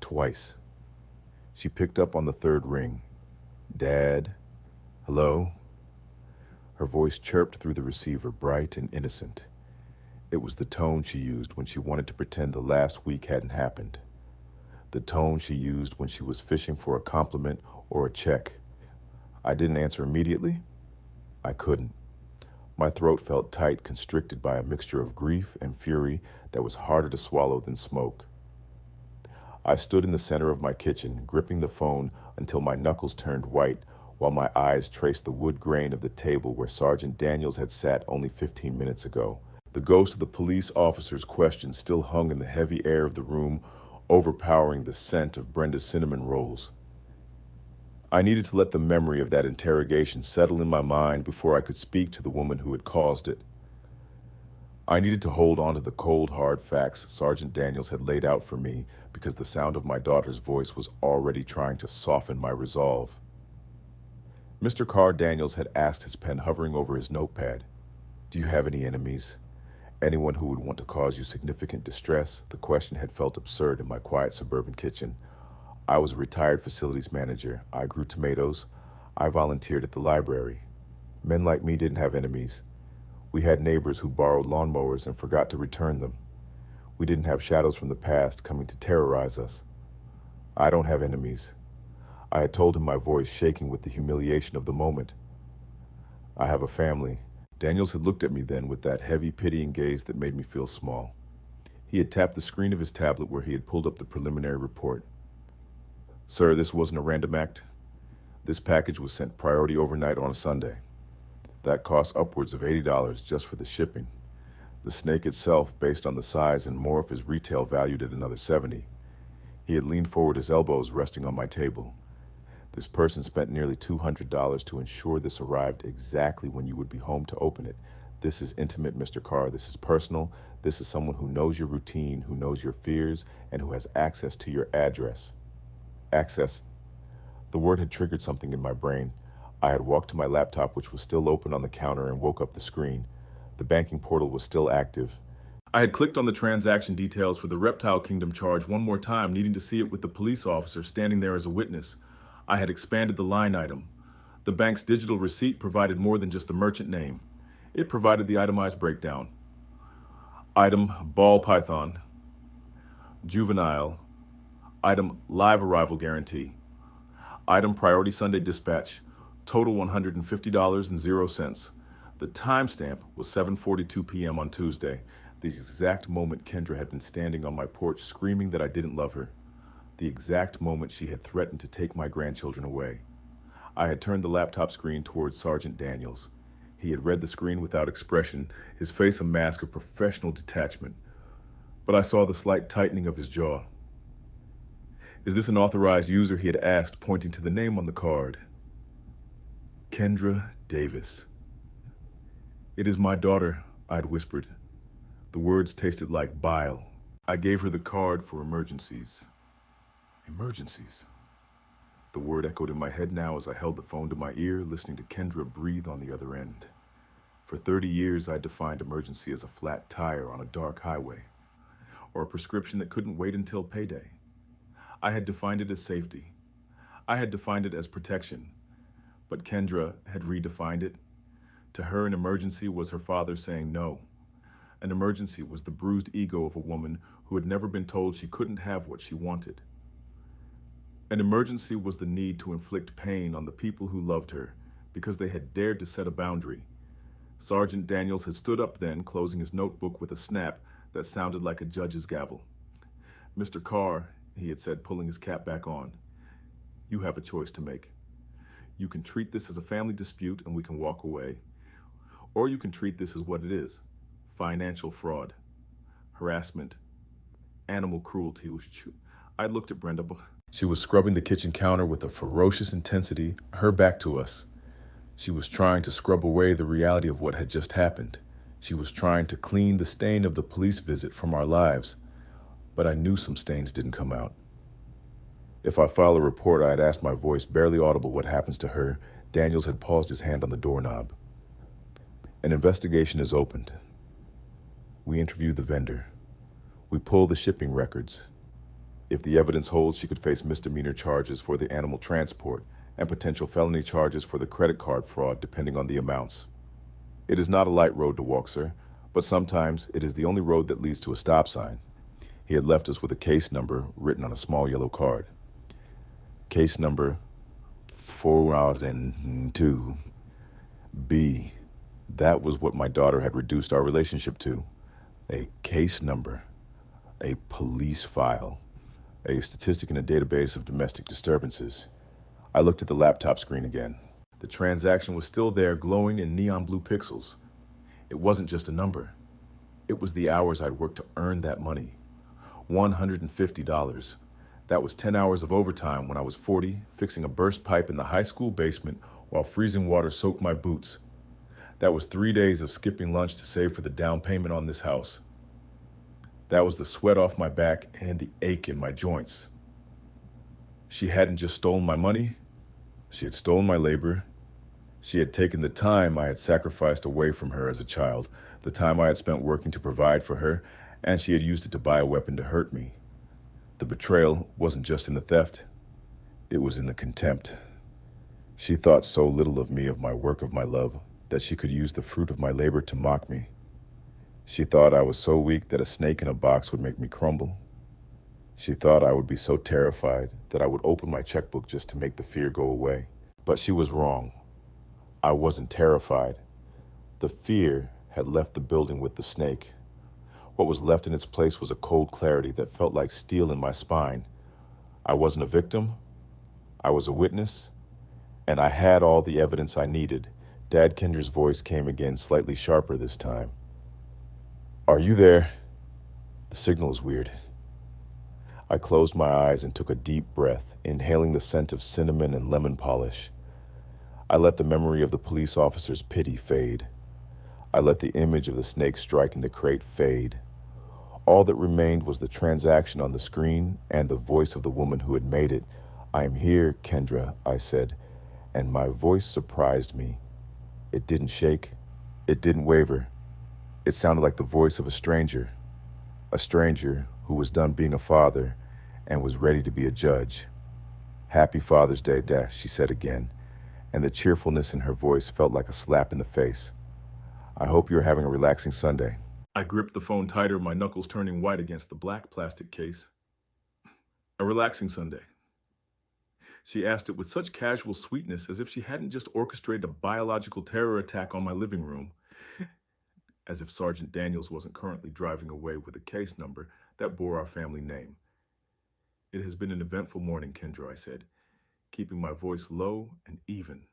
twice. She picked up on the third ring. Dad? Hello? Her voice chirped through the receiver, bright and innocent. It was the tone she used when she wanted to pretend the last week hadn't happened. The tone she used when she was fishing for a compliment or a check. I didn't answer immediately. I couldn't. My throat felt tight, constricted by a mixture of grief and fury that was harder to swallow than smoke. I stood in the center of my kitchen, gripping the phone until my knuckles turned white, while my eyes traced the wood grain of the table where Sergeant Daniels had sat only 15 minutes ago. The ghost of the police officer's question still hung in the heavy air of the room, overpowering the scent of Brenda's cinnamon rolls. I needed to let the memory of that interrogation settle in my mind before I could speak to the woman who had caused it. I needed to hold on to the cold, hard facts Sergeant Daniels had laid out for me because the sound of my daughter's voice was already trying to soften my resolve. Mr. Carr Daniels had asked, his pen hovering over his notepad, "Do you have any enemies? Anyone who would want to cause you significant distress?" The question had felt absurd in my quiet suburban kitchen. I was a retired facilities manager. I grew tomatoes. I volunteered at the library. Men like me didn't have enemies. We had neighbors who borrowed lawnmowers and forgot to return them. We didn't have shadows from the past coming to terrorize us. I don't have enemies. I had told him, my voice shaking with the humiliation of the moment. I have a family. Daniels had looked at me then with that heavy, pitying gaze that made me feel small. He had tapped the screen of his tablet where he had pulled up the preliminary report. "Sir, this wasn't a random act. This package was sent priority overnight on a Sunday. That cost upwards of $80 just for the shipping. The snake itself, based on the size and morph, is retail valued at another $70. He had leaned forward, his elbows resting on my table. This person spent nearly $200 to ensure this arrived exactly when you would be home to open it. This is intimate, Mr. Carr. This is personal. This is someone who knows your routine, who knows your fears, and who has access to your address." Access. The word had triggered something in my brain. I had walked to my laptop, which was still open on the counter, and woke up the screen. The banking portal was still active. I had clicked on the transaction details for the Reptile Kingdom charge one more time, needing to see it with the police officer standing there as a witness. I had expanded the line item. The bank's digital receipt provided more than just the merchant name. It provided the itemized breakdown. Item ball python. Juvenile. Item live arrival guarantee. Item priority Sunday dispatch. Total $150.00. The timestamp was 7:42 p.m. on Tuesday, the exact moment Kendra had been standing on my porch screaming that I didn't love her. The exact moment she had threatened to take my grandchildren away. I had turned the laptop screen towards Sergeant Daniels. He had read the screen without expression, his face a mask of professional detachment. But I saw the slight tightening of his jaw. "Is this an authorized user?" he had asked, pointing to the name on the card. Kendra Davis. "It is my daughter," I'd whispered. The words tasted like bile. "I gave her the card for emergencies." Emergencies. The word echoed in my head now as I held the phone to my ear, listening to Kendra breathe on the other end. For 30 years, I defined emergency as a flat tire on a dark highway, or a prescription that couldn't wait until payday. I had defined it as safety. I had defined it as protection. But Kendra had redefined it. To her, an emergency was her father saying no. An emergency was the bruised ego of a woman who had never been told she couldn't have what she wanted. An emergency was the need to inflict pain on the people who loved her because they had dared to set a boundary. Sergeant Daniels had stood up then, closing his notebook with a snap that sounded like a judge's gavel. "Mr. Carr," he had said, pulling his cap back on, "you have a choice to make. You can treat this as a family dispute and we can walk away. Or you can treat this as what it is: financial fraud, harassment, animal cruelty." I looked at Brenda. She was scrubbing the kitchen counter with a ferocious intensity, her back to us. She was trying to scrub away the reality of what had just happened. She was trying to clean the stain of the police visit from our lives. But I knew some stains didn't come out. If I file a report, I had asked, my voice barely audible, what happens to her. Daniels had paused his hand on the doorknob. "An investigation is opened. We interview the vendor. We pull the shipping records. If the evidence holds, she could face misdemeanor charges for the animal transport and potential felony charges for the credit card fraud, depending on the amounts. It is not a light road to walk, sir, but sometimes it is the only road that leads to a stop sign." He had left us with a case number written on a small yellow card. Case number 402B. That was what my daughter had reduced our relationship to. A case number, a police file, a statistic in a database of domestic disturbances. I looked at the laptop screen again. The transaction was still there, glowing in neon blue pixels. It wasn't just a number. It was the hours I'd worked to earn that money. $150. That was 10 hours of overtime when I was 40, fixing a burst pipe in the high school basement while freezing water soaked my boots. That was 3 days of skipping lunch to save for the down payment on this house. That was the sweat off my back and the ache in my joints. She hadn't just stolen my money, she had stolen my labor. She had taken the time I had sacrificed away from her as a child, the time I had spent working to provide for her, and she had used it to buy a weapon to hurt me. The betrayal wasn't just in the theft, it was in the contempt. She thought so little of me, of my work, of my love, that she could use the fruit of my labor to mock me. She thought I was so weak that a snake in a box would make me crumble. She thought I would be so terrified that I would open my checkbook just to make the fear go away. But she was wrong. I wasn't terrified. The fear had left the building with the snake. What was left in its place was a cold clarity that felt like steel in my spine. I wasn't a victim. I was a witness. And I had all the evidence I needed. Dad Kendra's voice came again, slightly sharper this time. "Are you there? The signal is weird." I closed my eyes and took a deep breath, inhaling the scent of cinnamon and lemon polish. I let the memory of the police officer's pity fade. I let the image of the snake striking the crate fade. All that remained was the transaction on the screen and the voice of the woman who had made it. "I am here, Kendra," I said, and my voice surprised me. It didn't shake. It didn't waver. It sounded like the voice of a stranger who was done being a father and was ready to be a judge. "Happy Father's Day, Dash," she said again, and the cheerfulness in her voice felt like a slap in the face. "I hope you're having a relaxing Sunday." I gripped the phone tighter, my knuckles turning white against the black plastic case. "A relaxing Sunday." She asked it with such casual sweetness, as if she hadn't just orchestrated a biological terror attack on my living room. As if Sergeant Daniels wasn't currently driving away with a case number that bore our family name. "It has been an eventful morning, Kendra," I said, keeping my voice low and even.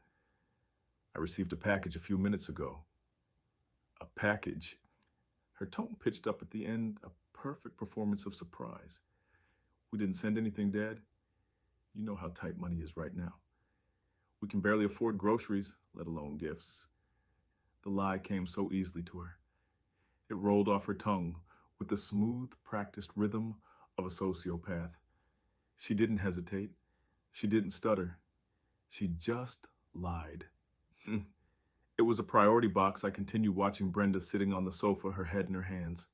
"I received a package a few minutes ago." A package. Her tone pitched up at the end, a perfect performance of surprise. "We didn't send anything, Dad. You know how tight money is right now. We can barely afford groceries, let alone gifts." The lie came so easily to her. It rolled off her tongue with the smooth, practiced rhythm of a sociopath. She didn't hesitate. She didn't stutter. She just lied. It was a priority box. I continued watching Brenda sitting on the sofa, her head in her hands.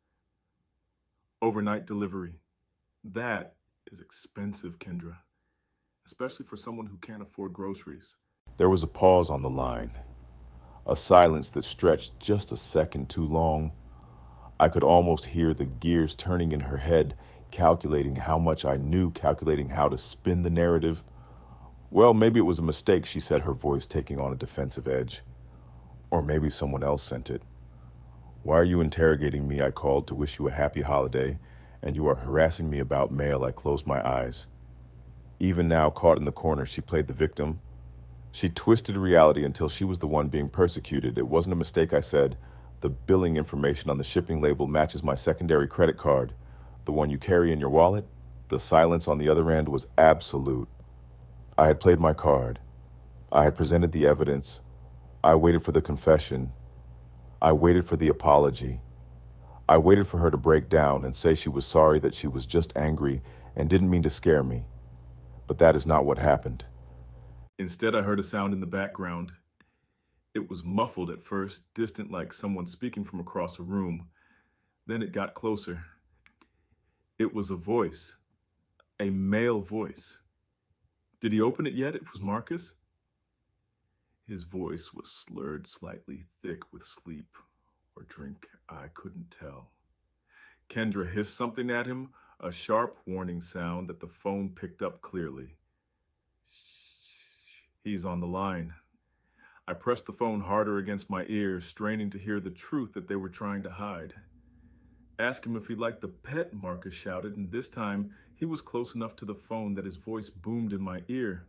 Overnight delivery. That is expensive, Kendra, especially for someone who can't afford groceries. There was a pause on the line, a silence that stretched just a second too long. I could almost hear the gears turning in her head, calculating how much I knew, calculating how to spin the narrative. Well, maybe it was a mistake, she said, her voice taking on a defensive edge. Or maybe someone else sent it. Why are you interrogating me? I called to wish you a happy holiday, and you are harassing me about mail. I closed my eyes. Even now, caught in the corner, she played the victim. She twisted reality until she was the one being persecuted. It wasn't a mistake, I said. The billing information on the shipping label matches my secondary credit card. The one you carry in your wallet? The silence on the other end was absolute. I had played my card. I had presented the evidence. I waited for the confession. I waited for the apology. I waited for her to break down and say she was sorry, that she was just angry and didn't mean to scare me. But that is not what happened. Instead, I heard a sound in the background. It was muffled at first, distant like someone speaking from across a room. Then it got closer. It was a voice, a male voice. Did he open it yet? It was Marcus. His voice was slurred, slightly thick with sleep or drink. I couldn't tell. Kendra hissed something at him, a sharp warning sound that the phone picked up clearly. He's on the line. I pressed the phone harder against my ears, straining to hear the truth that they were trying to hide. Ask him if he liked the pet, Marcus shouted, and this time he was close enough to the phone that his voice boomed in my ear.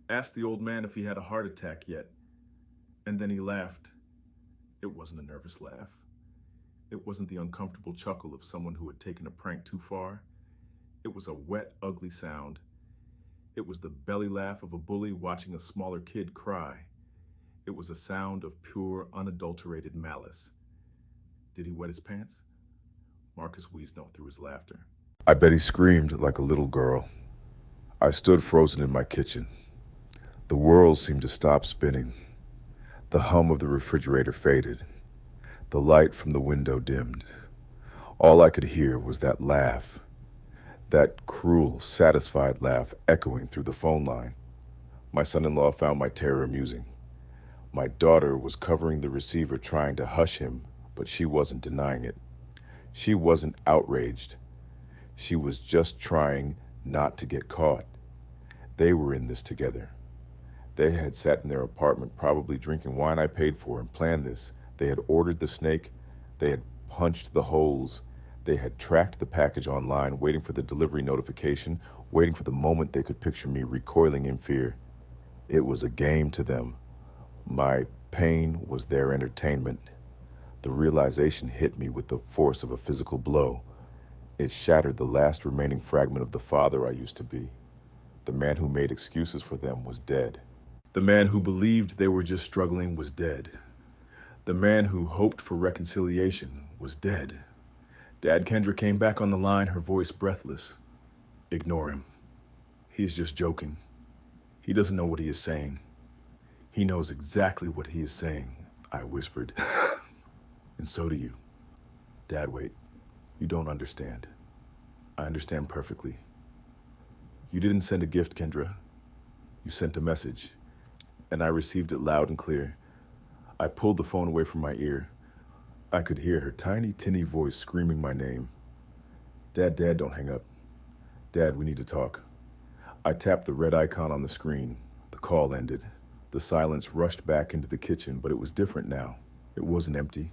Ask the old man if he had a heart attack yet. And then he laughed. It wasn't a nervous laugh. It wasn't the uncomfortable chuckle of someone who had taken a prank too far. It was a wet, ugly sound. It was the belly laugh of a bully watching a smaller kid cry. It was a sound of pure, unadulterated malice. Did he wet his pants? Marcus wheezed out through his laughter. I bet he screamed like a little girl. I stood frozen in my kitchen. The world seemed to stop spinning. The hum of the refrigerator faded. The light from the window dimmed. All I could hear was that laugh, that cruel, satisfied laugh echoing through the phone line. My son-in-law found my terror amusing. My daughter was covering the receiver, trying to hush him, but she wasn't denying it. She wasn't outraged. She was just trying not to get caught. They were in this together. They had sat in their apartment, probably drinking wine I paid for, and planned this. They had ordered the snake. They had punched the holes. They had tracked the package online, waiting for the delivery notification, waiting for the moment they could picture me recoiling in fear. It was a game to them. My pain was their entertainment. The realization hit me with the force of a physical blow. It shattered the last remaining fragment of the father I used to be. The man who made excuses for them was dead. The man who believed they were just struggling was dead. The man who hoped for reconciliation was dead. Dad, Kendra came back on the line, her voice breathless. Ignore him. He is just joking. He doesn't know what he is saying. He knows exactly what he is saying, I whispered. And so do you. Dad, wait. You don't understand. I understand perfectly. You didn't send a gift, Kendra. You sent a message, and I received it loud and clear. I pulled the phone away from my ear. I could hear her tiny, tinny voice screaming my name. Dad, don't hang up. Dad, we need to talk. I tapped the red icon on the screen. The call ended. The silence rushed back into the kitchen, but it was different now. It wasn't empty.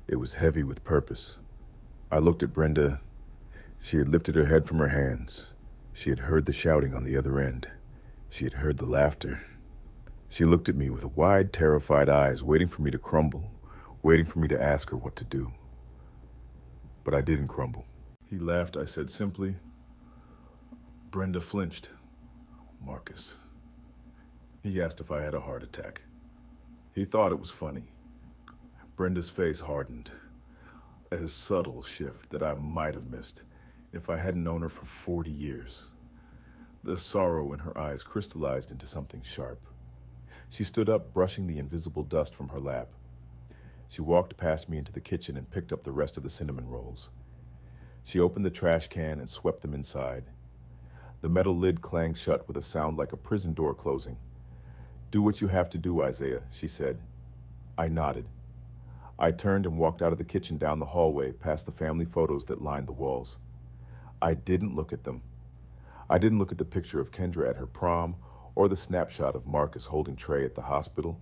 It was heavy with purpose. I looked at Brenda. She had lifted her head from her hands. She had heard the shouting on the other end. She had heard the laughter. She looked at me with wide, terrified eyes, waiting for me to crumble, waiting for me to ask her what to do. But I didn't crumble. He laughed, I said simply. Brenda flinched. Marcus. He asked if I had a heart attack. He thought it was funny. Brenda's face hardened. A subtle shift that I might have missed if I hadn't known her for 40 years. The sorrow in her eyes crystallized into something sharp. She stood up, brushing the invisible dust from her lap. She walked past me into the kitchen and picked up the rest of the cinnamon rolls. She opened the trash can and swept them inside. The metal lid clanged shut with a sound like a prison door closing. "Do what you have to do, Isaiah," she said. I nodded. I turned and walked out of the kitchen down the hallway, past the family photos that lined the walls. I didn't look at them. I didn't look at the picture of Kendra at her prom or the snapshot of Marcus holding Trey at the hospital.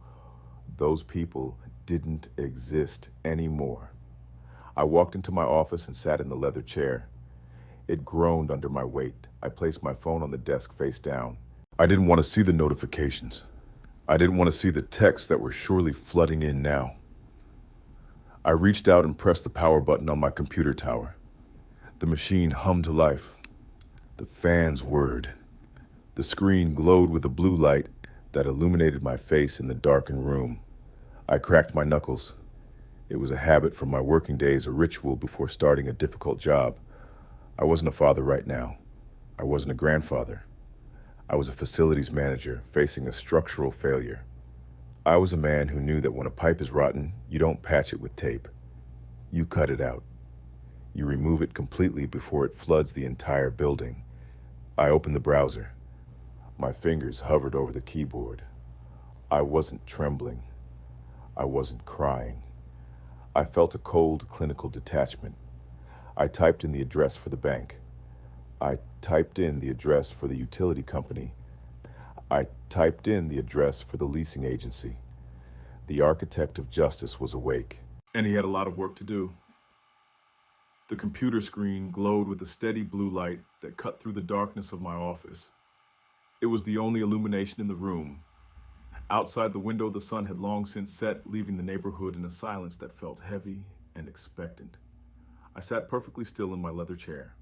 Those people didn't exist anymore. I walked into my office and sat in the leather chair. It groaned under my weight. I placed my phone on the desk face down. I didn't want to see the notifications. I didn't want to see the texts that were surely flooding in now. I reached out and pressed the power button on my computer tower. The machine hummed to life. The fans whirred. The screen glowed with a blue light that illuminated my face in the darkened room. I cracked my knuckles. It was a habit from my working days, a ritual before starting a difficult job. I wasn't a father right now. I wasn't a grandfather. I was a facilities manager facing a structural failure. I was a man who knew that when a pipe is rotten, you don't patch it with tape. You cut it out. You remove it completely before it floods the entire building. I opened the browser. My fingers hovered over the keyboard. I wasn't trembling. I wasn't crying. I felt a cold, clinical detachment. I typed in the address for the bank. I typed in the address for the utility company. I typed in the address for the leasing agency. The architect of justice was awake. And he had a lot of work to do. The computer screen glowed with a steady blue light that cut through the darkness of my office. It was the only illumination in the room. Outside the window, the sun had long since set, leaving the neighborhood in a silence that felt heavy and expectant. I sat perfectly still in my leather chair.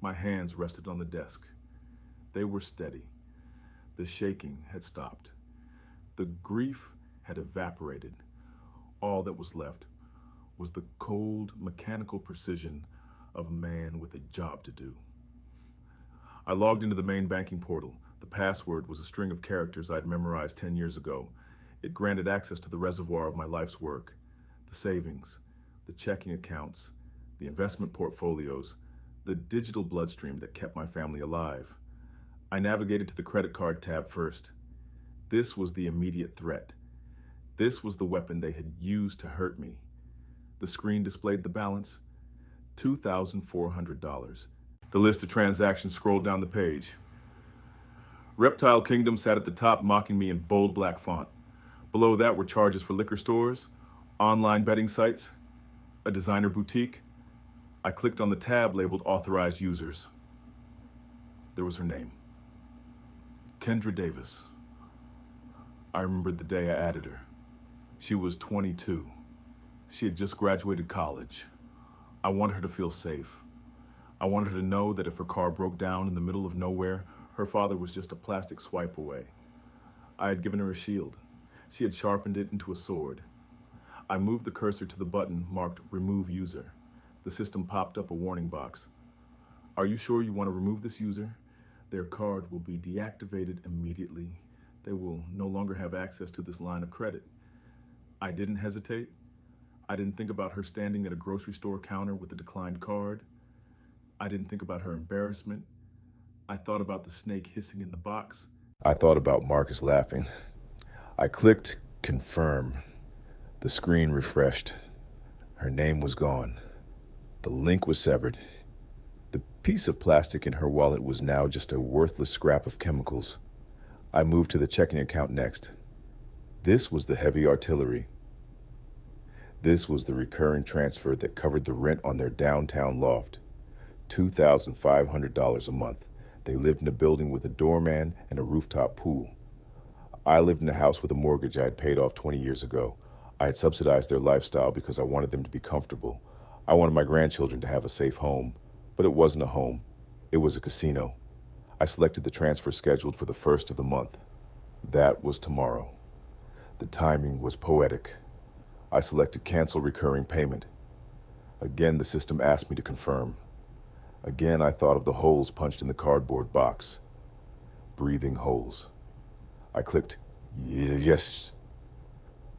My hands rested on the desk. They were steady. The shaking had stopped. The grief had evaporated. All that was left was the cold, mechanical precision of a man with a job to do. I logged into the main banking portal. The password was a string of characters I'd memorized 10 years ago. It granted access to the reservoir of my life's work, the savings, the checking accounts, the investment portfolios, the digital bloodstream that kept my family alive. I navigated to the credit card tab first. This was the immediate threat. This was the weapon they had used to hurt me. The screen displayed the balance, $2,400. The list of transactions scrolled down the page. Reptile Kingdom sat at the top, mocking me in bold black font. Below that were charges for liquor stores, online betting sites, a designer boutique. I clicked on the tab labeled Authorized Users. There was her name. Kendra Davis. I remembered the day I added her. She was 22. She had just graduated college. I wanted her to feel safe. I wanted her to know that if her car broke down in the middle of nowhere, her father was just a plastic swipe away. I had given her a shield. She had sharpened it into a sword. I moved the cursor to the button marked Remove User. The system popped up a warning box. Are you sure you want to remove this user? Their card will be deactivated immediately. They will no longer have access to this line of credit. I didn't hesitate. I didn't think about her standing at a grocery store counter with a declined card. I didn't think about her embarrassment. I thought about the snake hissing in the box. I thought about Marcus laughing. I clicked Confirm. The screen refreshed. Her name was gone. The link was severed. The piece of plastic in her wallet was now just a worthless scrap of chemicals. I moved to the checking account next. This was the heavy artillery. This was the recurring transfer that covered the rent on their downtown loft. $2,500 a month. They lived in a building with a doorman and a rooftop pool. I lived in a house with a mortgage I had paid off 20 years ago. I had subsidized their lifestyle because I wanted them to be comfortable. I wanted my grandchildren to have a safe home, but it wasn't a home. It was a casino. I selected the transfer scheduled for the 1st of the month. That was tomorrow. The timing was poetic. I selected cancel recurring payment. Again, the system asked me to confirm. Again, I thought of the holes punched in the cardboard box. Breathing holes. I clicked Yes.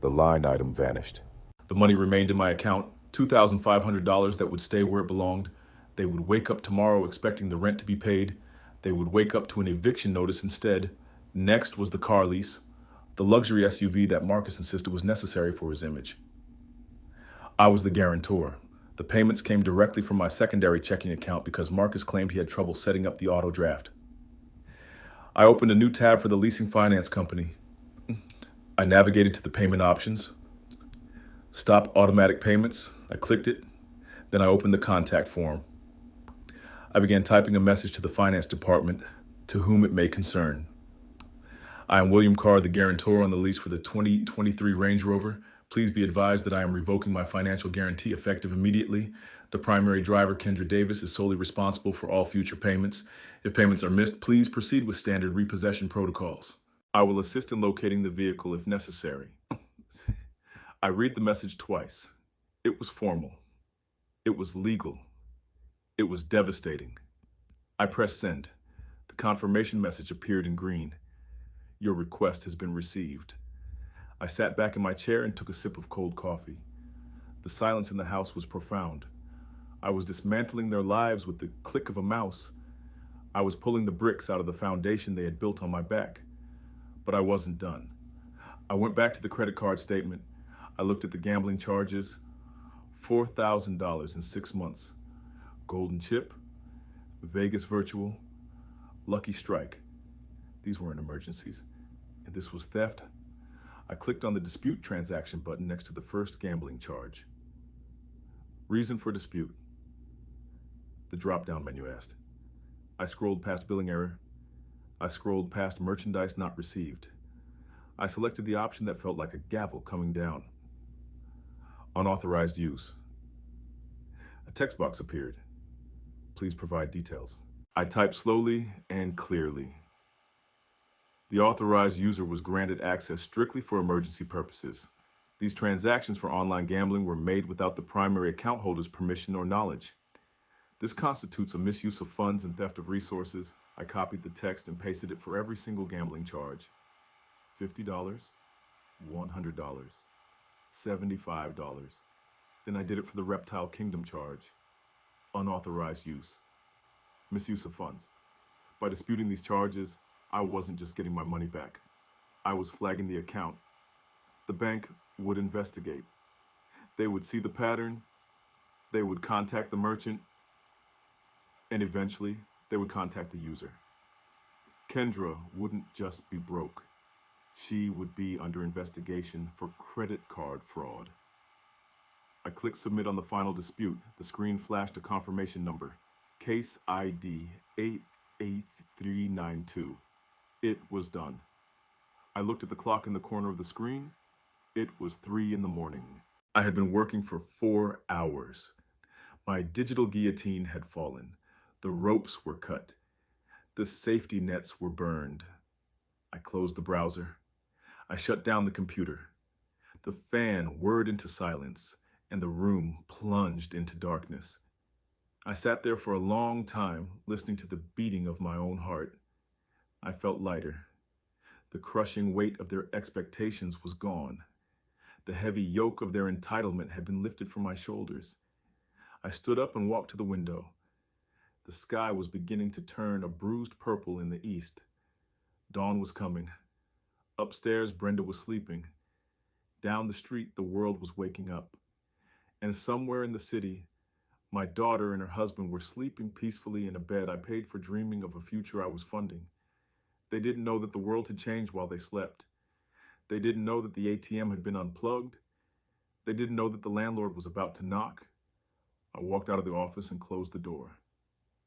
The line item vanished. The money remained in my account, $2,500 that would stay where it belonged. They would wake up tomorrow expecting the rent to be paid. They would wake up to an eviction notice instead. Next was the car lease, the luxury SUV that Marcus insisted was necessary for his image. I was the guarantor. The payments came directly from my secondary checking account because Marcus claimed he had trouble setting up the auto draft. I opened a new tab for the leasing finance company. I navigated to the payment options. Stop automatic payments. I clicked it. Then I opened the contact form. I began typing a message to the finance department, to whom it may concern. I am William Carr, the guarantor on the lease for the 2023 Range Rover. Please be advised that I am revoking my financial guarantee effective immediately. The primary driver, Kendra Davis, is solely responsible for all future payments. If payments are missed, please proceed with standard repossession protocols. I will assist in locating the vehicle if necessary. I read the message twice. It was formal. It was legal. It was devastating. I pressed send. The confirmation message appeared in green. Your request has been received. I sat back in my chair and took a sip of cold coffee. The silence in the house was profound. I was dismantling their lives with the click of a mouse. I was pulling the bricks out of the foundation they had built on my back. But I wasn't done. I went back to the credit card statement. I looked at the gambling charges. $4,000 in 6 months. Golden Chip, Vegas Virtual, Lucky Strike. These weren't emergencies. And this was theft. I clicked on the dispute transaction button next to the first gambling charge. Reason for dispute. The drop-down menu asked. I scrolled past billing error. I scrolled past merchandise not received. I selected the option that felt like a gavel coming down. Unauthorized use. A text box appeared. Please provide details. I typed slowly and clearly. The authorized user was granted access strictly for emergency purposes. These transactions for online gambling were made without the primary account holder's permission or knowledge. This constitutes a misuse of funds and theft of resources. I copied the text and pasted it for every single gambling charge. $50, $100, $75. Then I did it for the Reptile Kingdom charge. Unauthorized use. Misuse of funds. By disputing these charges, I wasn't just getting my money back. I was flagging the account. The bank would investigate. They would see the pattern. They would contact the merchant. And eventually, they would contact the user. Kendra wouldn't just be broke. She would be under investigation for credit card fraud. I clicked submit on the final dispute. The screen flashed a confirmation number. Case ID 88392. It was done. I looked at the clock in the corner of the screen. It was 3 a.m. I had been working for 4 hours. My digital guillotine had fallen. The ropes were cut. The safety nets were burned. I closed the browser. I shut down the computer. The fan whirred into silence, and the room plunged into darkness. I sat there for a long time, listening to the beating of my own heart. I felt lighter. The crushing weight of their expectations was gone. The heavy yoke of their entitlement had been lifted from my shoulders. I stood up and walked to the window. The sky was beginning to turn a bruised purple in the east. Dawn was coming. Upstairs, Brenda was sleeping. Down the street, the world was waking up. And somewhere in the city, my daughter and her husband were sleeping peacefully in a bed I paid for, dreaming of a future I was funding. They didn't know that the world had changed while they slept. They didn't know that the ATM had been unplugged. They didn't know that the landlord was about to knock. I walked out of the office and closed the door.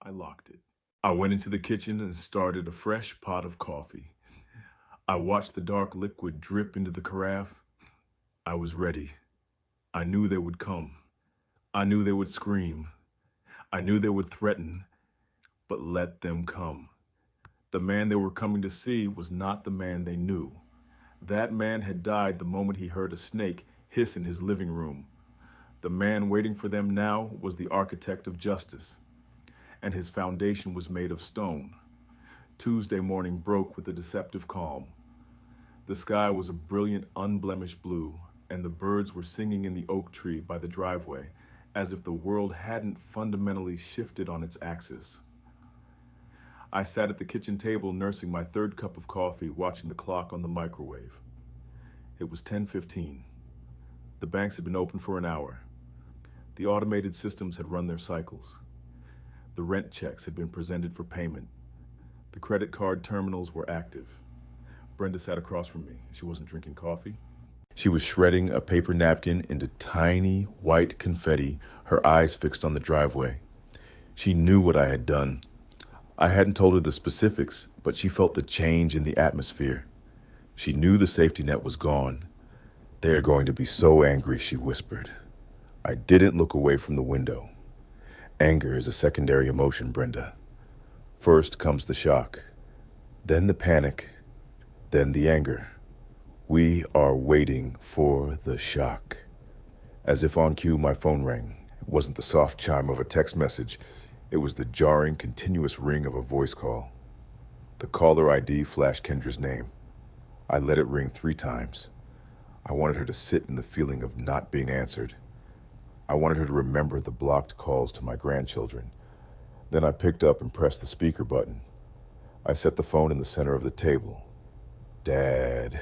I locked it. I went into the kitchen and started a fresh pot of coffee. I watched the dark liquid drip into the carafe. I was ready. I knew they would come. I knew they would scream. I knew they would threaten. But let them come. The man they were coming to see was not the man they knew. That man had died the moment he heard a snake hiss in his living room. The man waiting for them now was the architect of justice, and his foundation was made of stone. Tuesday morning broke with a deceptive calm. The sky was a brilliant, unblemished blue, and the birds were singing in the oak tree by the driveway as if the world hadn't fundamentally shifted on its axis. I sat at the kitchen table nursing my third cup of coffee, watching the clock on the microwave. It was 10:15. The banks had been open for an hour. The automated systems had run their cycles. The rent checks had been presented for payment. The credit card terminals were active. Brenda sat across from me. She wasn't drinking coffee. She was shredding a paper napkin into tiny white confetti, her eyes fixed on the driveway. She knew what I had done. I hadn't told her the specifics, but she felt the change in the atmosphere. She knew the safety net was gone. "They are going to be so angry," she whispered. I didn't look away from the window. Anger is a secondary emotion, Brenda. First comes the shock, then the panic, then the anger. We are waiting for the shock. As if on cue, my phone rang. It wasn't the soft chime of a text message. It was the jarring, continuous ring of a voice call. The caller ID flashed Kendra's name. I let it ring 3 times. I wanted her to sit in the feeling of not being answered. I wanted her to remember the blocked calls to my grandchildren. Then I picked up and pressed the speaker button. I set the phone in the center of the table. "Dad."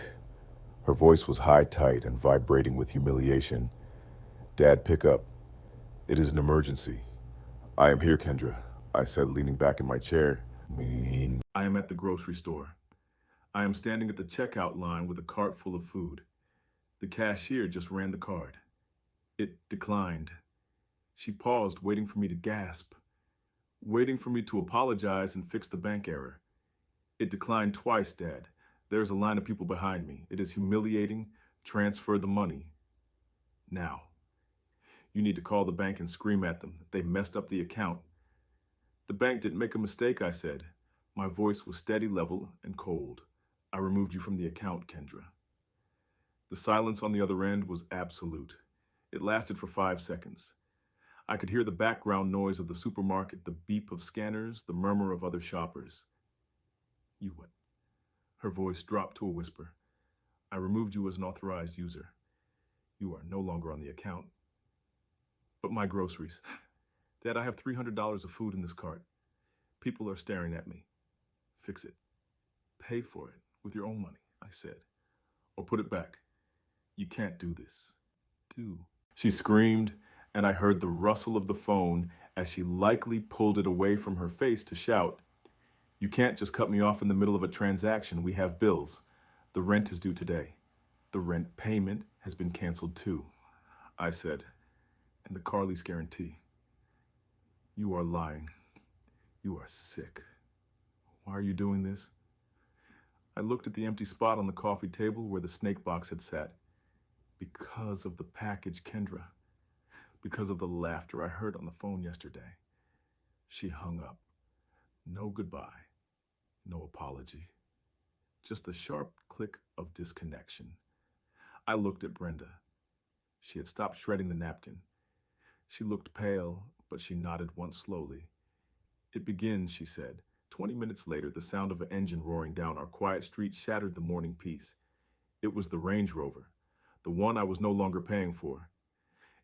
Her voice was high-tight and vibrating with humiliation. "Dad, pick up. It is an emergency." "I am here, Kendra," I said, leaning back in my chair. "I am at the grocery store. I am standing at the checkout line with a cart full of food. The cashier just ran the card. It declined." She paused, waiting for me to gasp, waiting for me to apologize and fix the bank error. "It declined twice, Dad. There's a line of people behind me. It is humiliating. Transfer the money. Now. You need to call the bank and scream at them. They messed up the account." "The bank didn't make a mistake," I said. My voice was steady, level, and cold. "I removed you from the account, Kendra." The silence on the other end was absolute. It lasted for 5 seconds. I could hear the background noise of the supermarket, the beep of scanners, the murmur of other shoppers. "You what?" Her voice dropped to a whisper. "I removed you as an authorized user. You are no longer on the account." "But my groceries." "Dad, I have $300 of food in this cart. People are staring at me." "Fix it. Pay for it with your own money," I said. "Or put it back. You can't do this." She screamed, and I heard the rustle of the phone as she likely pulled it away from her face to shout, "You can't just cut me off in the middle of a transaction. We have bills. The rent is due today." "The rent payment has been canceled too," I said, "and the car lease guarantee." "You are lying. You are sick. Why are you doing this?" I looked at the empty spot on the coffee table where the snake box had sat. "Because of the package, Kendra. Because of the laughter I heard on the phone yesterday." She hung up. No goodbye. No apology. Just a sharp click of disconnection. I looked at Brenda. She had stopped shredding the napkin. She looked pale, but she nodded once slowly. "It begins," she said. 20 minutes later, the sound of an engine roaring down our quiet street shattered the morning peace. It was the Range Rover, the one I was no longer paying for.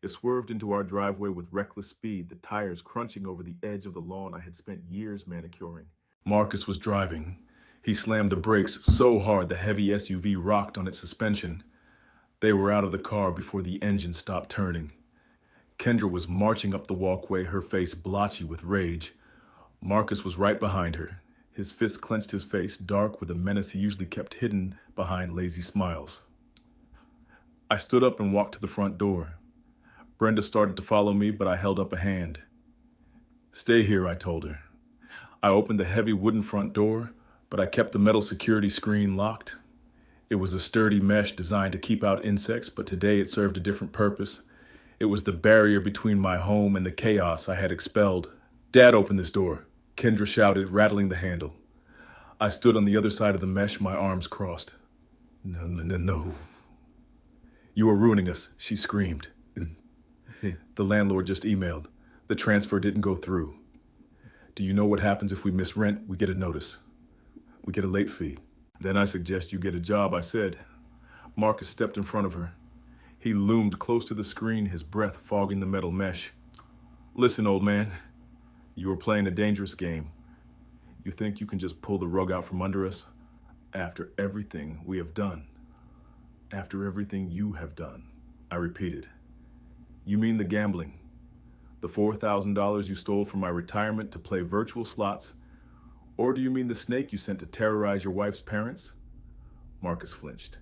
It swerved into our driveway with reckless speed, the tires crunching over the edge of the lawn I had spent years manicuring. Marcus was driving. He slammed the brakes so hard the heavy SUV rocked on its suspension. They were out of the car before the engine stopped turning. Kendra was marching up the walkway, her face blotchy with rage. Marcus was right behind her. His fist clenched his face, dark with a menace he usually kept hidden behind lazy smiles. I stood up and walked to the front door. Brenda started to follow me, but I held up a hand. "Stay here," I told her. I opened the heavy wooden front door, but I kept the metal security screen locked. It was a sturdy mesh designed to keep out insects, but today it served a different purpose. It was the barrier between my home and the chaos I had expelled. "Dad, open this door," Kendra shouted, rattling the handle. I stood on the other side of the mesh, my arms crossed. No. "You are ruining us," she screamed. "The landlord just emailed. The transfer didn't go through. Do you know what happens if we miss rent? We get a notice. We get a late fee." Then I suggest you get a job, I said. Marcus stepped in front of her. He loomed close to the screen, his breath fogging the metal mesh. Listen, old man, you are playing a dangerous game. You think you can just pull the rug out from under us? After everything we have done. After everything you have done, I repeated. You mean the gambling? The $4,000 you stole from my retirement to play virtual slots? Or do you mean the snake you sent to terrorize your wife's parents? Marcus flinched.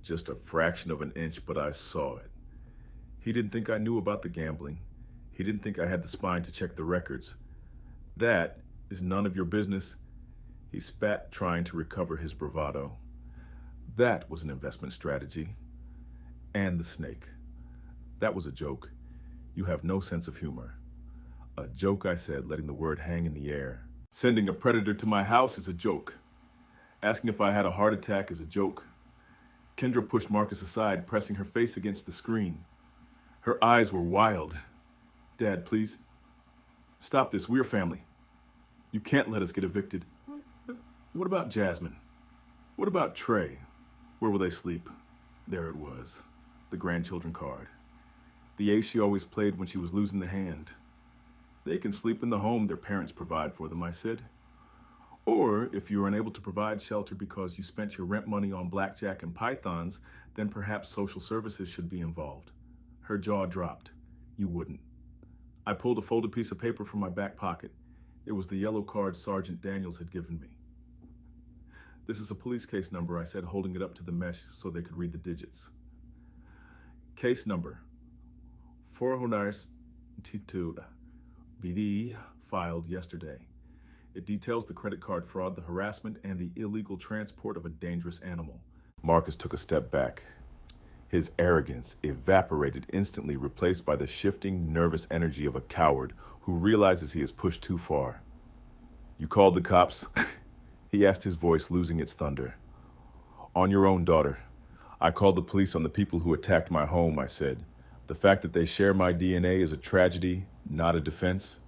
Just a fraction of an inch, but I saw it. He didn't think I knew about the gambling. He didn't think I had the spine to check the records. That is none of your business. He spat, trying to recover his bravado. That was an investment strategy. And the snake. That was a joke. You have no sense of humor. A joke, I said, letting the word hang in the air. Sending a predator to my house is a joke. Asking if I had a heart attack is a joke. Kendra pushed Marcus aside, pressing her face against the screen. Her eyes were wild. Dad, please. Stop this. We're family. You can't let us get evicted. What about Jasmine? What about Trey? Where will they sleep? There it was. The grandchildren card. The ace she always played when she was losing the hand. They can sleep in the home their parents provide for them, I said. Or, if you are unable to provide shelter because you spent your rent money on blackjack and pythons, then perhaps social services should be involved. Her jaw dropped. You wouldn't. I pulled a folded piece of paper from my back pocket. It was the yellow card Sergeant Daniels had given me. This is a police case number, I said, holding it up to the mesh so they could read the digits. Case number 492 BD, filed yesterday. It details the credit card fraud, the harassment, and the illegal transport of a dangerous animal. Marcus took a step back. His arrogance evaporated instantly, replaced by the shifting, nervous energy of a coward who realizes he has pushed too far. You called the cops? He asked, his voice losing its thunder. On your own, daughter. I called the police on the people who attacked my home, I said. The fact that they share my DNA is a tragedy, not a defense.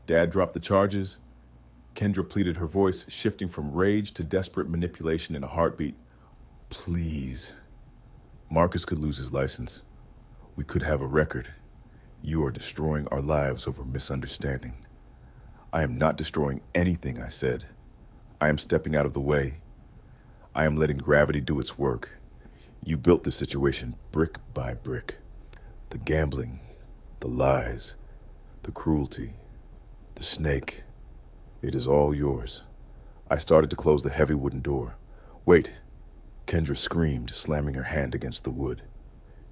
Dad dropped the charges. Kendra pleaded, her voice shifting from rage to desperate manipulation in a heartbeat. Please. Marcus could lose his license. We could have a record. You are destroying our lives over misunderstanding. I am not destroying anything, I said. I am stepping out of the way. I am letting gravity do its work. You built this situation brick by brick. The gambling, the lies, the cruelty, the snake. It is all yours. I started to close the heavy wooden door. Wait, Kendra screamed, slamming her hand against the wood.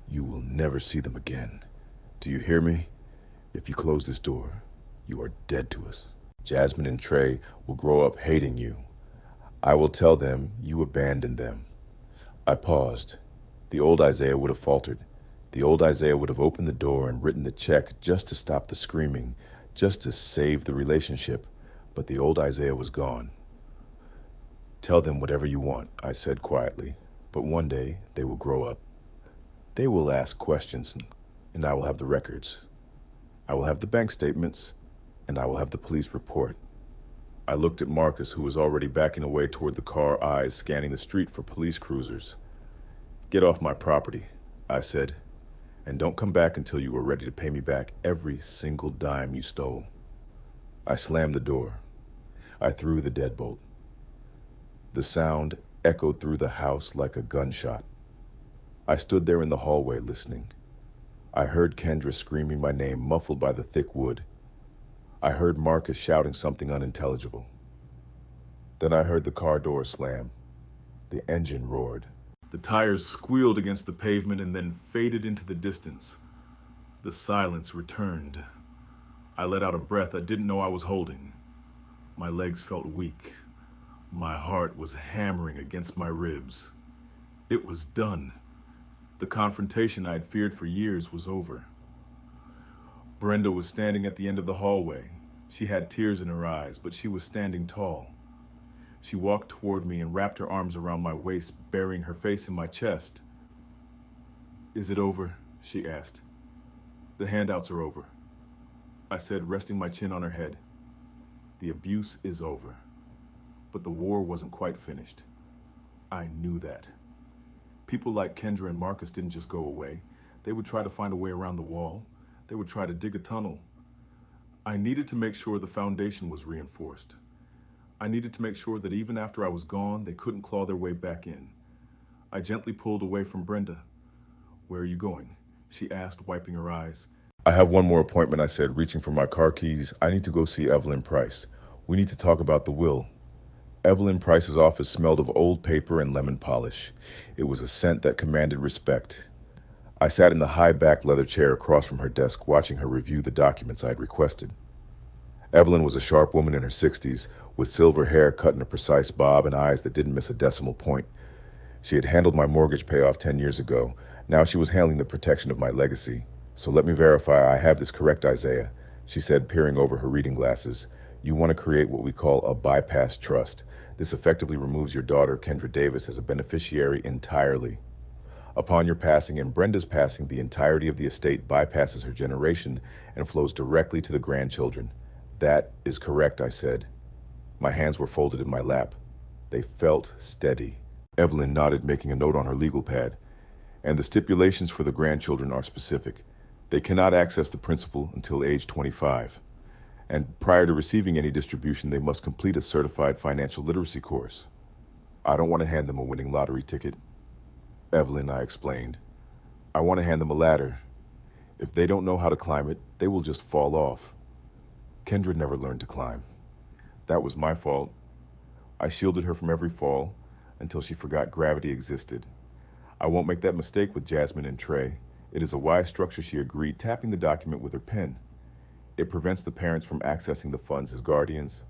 You will never see them again. Do you hear me? If you close this door, you are dead to us. Jasmine and Trey will grow up hating you. I will tell them you abandoned them. I paused. The old Isaiah would have faltered. The old Isaiah would have opened the door and written the check just to stop the screaming, just to save the relationship. But the old Isaiah was gone. Tell them whatever you want, I said quietly. But one day they will grow up. They will ask questions, and I will have the records. I will have the bank statements, and I will have the police report. I looked at Marcus, who was already backing away toward the car, eyes scanning the street for police cruisers. Get off my property, I said, and don't come back until you are ready to pay me back every single dime you stole. I slammed the door. I threw the deadbolt. The sound echoed through the house like a gunshot. I stood there in the hallway listening. I heard Kendra screaming my name, muffled by the thick wood. I heard Marcus shouting something unintelligible. Then I heard the car door slam. The engine roared. The tires squealed against the pavement and then faded into the distance. The silence returned. I let out a breath I didn't know I was holding. My legs felt weak. My heart was hammering against my ribs. It was done. The confrontation I had feared for years was over. Brenda was standing at the end of the hallway. She had tears in her eyes, but she was standing tall. She walked toward me and wrapped her arms around my waist, burying her face in my chest. Is it over? She asked. The handouts are over, I said, resting my chin on her head. The abuse is over. But the war wasn't quite finished. I knew that. People like Kendra and Marcus didn't just go away. They would try to find a way around the wall. They would try to dig a tunnel. I needed to make sure the foundation was reinforced. I needed to make sure that even after I was gone, they couldn't claw their way back in. I gently pulled away from Brenda. "Where are you going?" she asked, wiping her eyes. I have one more appointment, I said, reaching for my car keys. I need to go see Evelyn Price. We need to talk about the will. Evelyn Price's office smelled of old paper and lemon polish. It was a scent that commanded respect. I sat in the high-backed leather chair across from her desk, watching her review the documents I had requested. Evelyn was a sharp woman in her 60s, with silver hair cut in a precise bob and eyes that didn't miss a decimal point. She had handled my mortgage payoff 10 years ago. Now she was handling the protection of my legacy. "So let me verify I have this correct, Isaiah," she said, peering over her reading glasses. "You want to create what we call a bypass trust. This effectively removes your daughter, Kendra Davis, as a beneficiary entirely. Upon your passing and Brenda's passing, the entirety of the estate bypasses her generation and flows directly to the grandchildren." "That is correct," I said. My hands were folded in my lap. They felt steady. Evelyn nodded, making a note on her legal pad. "And the stipulations for the grandchildren are specific. They cannot access the principal until age 25. And prior to receiving any distribution, they must complete a certified financial literacy course." "I don't want to hand them a winning lottery ticket, Evelyn," I explained. "I want to hand them a ladder. If they don't know how to climb it, they will just fall off. Kendra never learned to climb. That was my fault. I shielded her from every fall until she forgot gravity existed. I won't make that mistake with Jasmine and Trey. It is a wise structure," she agreed, tapping the document with her pen. "It prevents the parents from accessing the funds as guardians.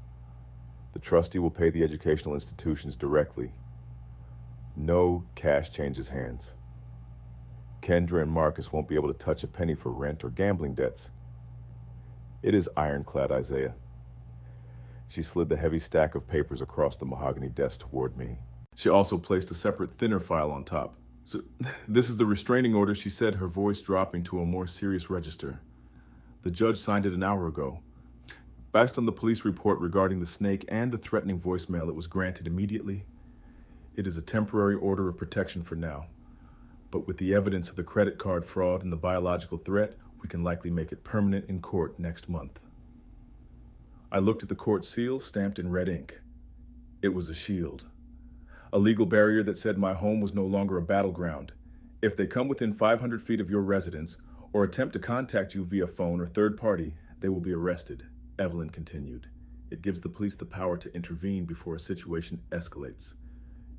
The trustee will pay the educational institutions directly. No cash changes hands. Kendra and Marcus won't be able to touch a penny for rent or gambling debts. It is ironclad, Isaiah." She slid the heavy stack of papers across the mahogany desk toward me. She also placed a separate, thinner file on top. "So, this is the restraining order," she said, her voice dropping to a more serious register. "The judge signed it an hour ago. Based on the police report regarding the snake and the threatening voicemail, it was granted immediately. It is a temporary order of protection for now. But with the evidence of the credit card fraud and the biological threat, we can likely make it permanent in court next month." I looked at the court seal stamped in red ink. It was a shield. A legal barrier that said my home was no longer a battleground. "If they come within 500 feet of your residence or attempt to contact you via phone or third party, they will be arrested," Evelyn continued. "It gives the police the power to intervene before a situation escalates.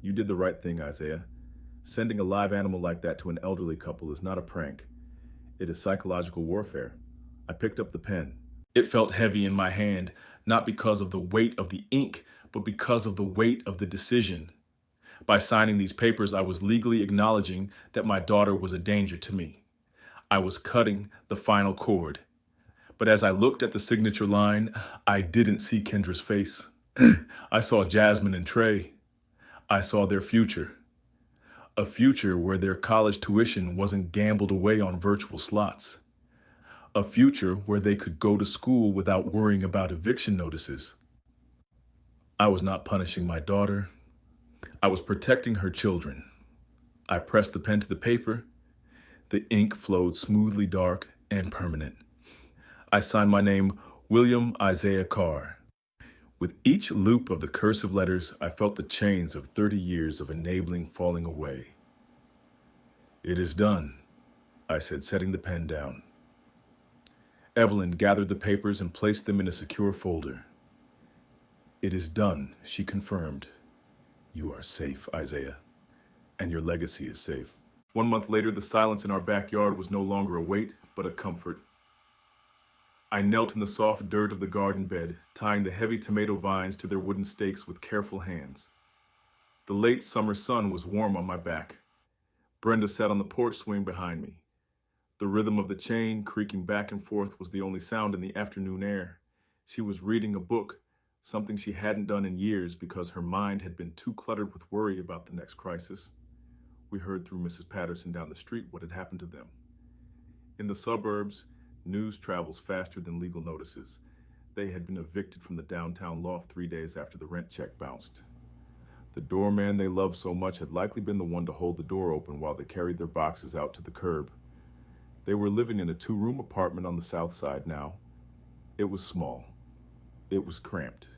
You did the right thing, Isaiah. Sending a live animal like that to an elderly couple is not a prank. It is psychological warfare." I picked up the pen. It felt heavy in my hand, not because of the weight of the ink, but because of the weight of the decision. By signing these papers, I was legally acknowledging that my daughter was a danger to me. I was cutting the final cord. But as I looked at the signature line, I didn't see Kendra's face. I saw Jasmine and Trey. I saw their future. A future where their college tuition wasn't gambled away on virtual slots. A future where they could go to school without worrying about eviction notices. I was not punishing my daughter. I was protecting her children. I pressed the pen to the paper. The ink flowed smoothly dark and permanent. I signed my name, William Isaiah Carr. With each loop of the cursive letters, I felt the chains of 30 years of enabling falling away. "It is done," I said, setting the pen down. Evelyn gathered the papers and placed them in a secure folder. "It is done," she confirmed. "You are safe, Isaiah, and your legacy is safe." 1 month later, the silence in our backyard was no longer a weight, but a comfort. I knelt in the soft dirt of the garden bed, tying the heavy tomato vines to their wooden stakes with careful hands. The late summer sun was warm on my back. Brenda sat on the porch swing behind me. The rhythm of the chain creaking back and forth was the only sound in the afternoon air. She was reading a book, something she hadn't done in years because her mind had been too cluttered with worry about the next crisis. We heard through Mrs. Patterson down the street what had happened to them. In the suburbs, news travels faster than legal notices. They had been evicted from the downtown loft 3 days after the rent check bounced. The doorman they loved so much had likely been the one to hold the door open while they carried their boxes out to the curb. They were living in a 2-room apartment on the south side now. It was small. It was cramped.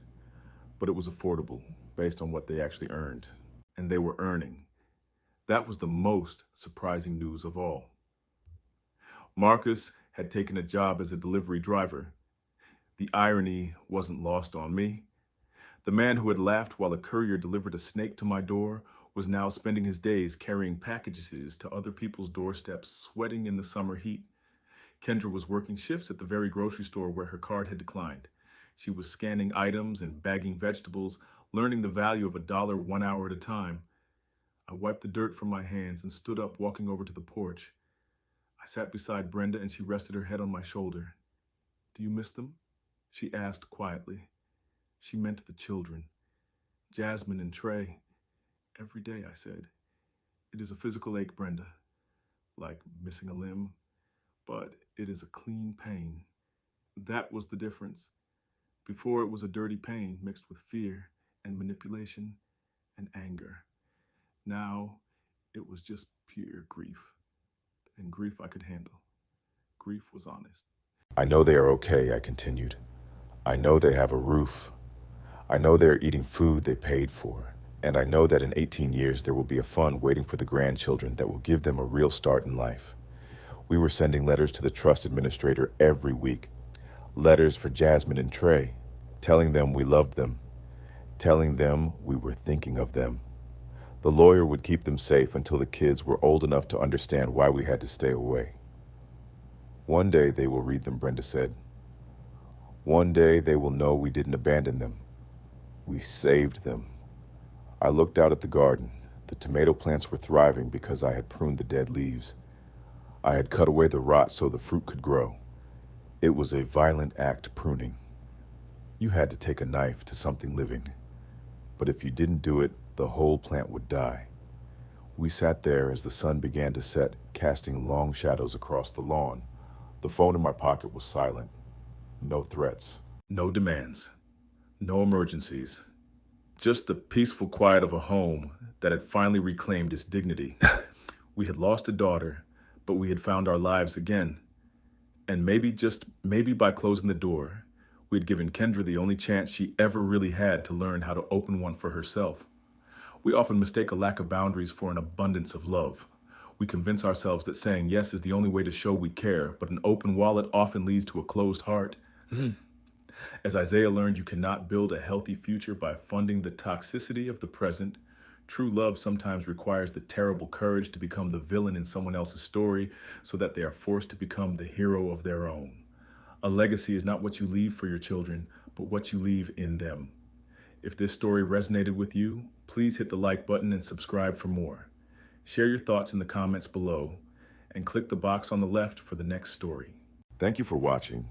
But it was affordable based on what they actually earned. And they were earning. That was the most surprising news of all. Marcus had taken a job as a delivery driver. The irony wasn't lost on me. The man who had laughed while a courier delivered a snake to my door was now spending his days carrying packages to other people's doorsteps, sweating in the summer heat. Kendra was working shifts at the very grocery store where her card had declined. She was scanning items and bagging vegetables, learning the value of $1 1 hour at a time. I wiped the dirt from my hands and stood up, walking over to the porch. I sat beside Brenda and she rested her head on my shoulder. "Do you miss them?" she asked quietly. She meant the children, Jasmine and Trey. "Every day," I said. "It is a physical ache, Brenda, like missing a limb, but it is a clean pain." That was the difference. Before it was a dirty pain mixed with fear and manipulation and anger. Now it was just pure grief, and grief I could handle. Grief was honest. I know they are okay, I continued. I know they have a roof. I know they are eating food they paid for. And I know that in 18 years there will be a fund waiting for the grandchildren that will give them a real start in life. We were sending letters to the trust administrator every week. Letters for Jasmine and Trey, telling them we loved them, telling them we were thinking of them. The lawyer would keep them safe until the kids were old enough to understand why we had to stay away. One day they will read them, Brenda said. One day they will know we didn't abandon them. We saved them. I looked out at the garden. The tomato plants were thriving because I had pruned the dead leaves. I had cut away the rot so the fruit could grow. It was a violent act, pruning. You had to take a knife to something living. But if you didn't do it, the whole plant would die. We sat there as the sun began to set, casting long shadows across the lawn. The phone in my pocket was silent. No threats. No demands. No emergencies. Just the peaceful quiet of a home that had finally reclaimed its dignity. We had lost a daughter, but we had found our lives again. And maybe by closing the door, we had given Kendra the only chance she ever really had to learn how to open one for herself. We often mistake a lack of boundaries for an abundance of love. We convince ourselves that saying yes is the only way to show we care, but an open wallet often leads to a closed heart. As Isaiah learned, you cannot build a healthy future by funding the toxicity of the present. True love sometimes requires the terrible courage to become the villain in someone else's story so that they are forced to become the hero of their own. A legacy is not what you leave for your children, but what you leave in them. If this story resonated with you, please hit the like button and subscribe for more. Share your thoughts in the comments below and click the box on the left for the next story. Thank you for watching.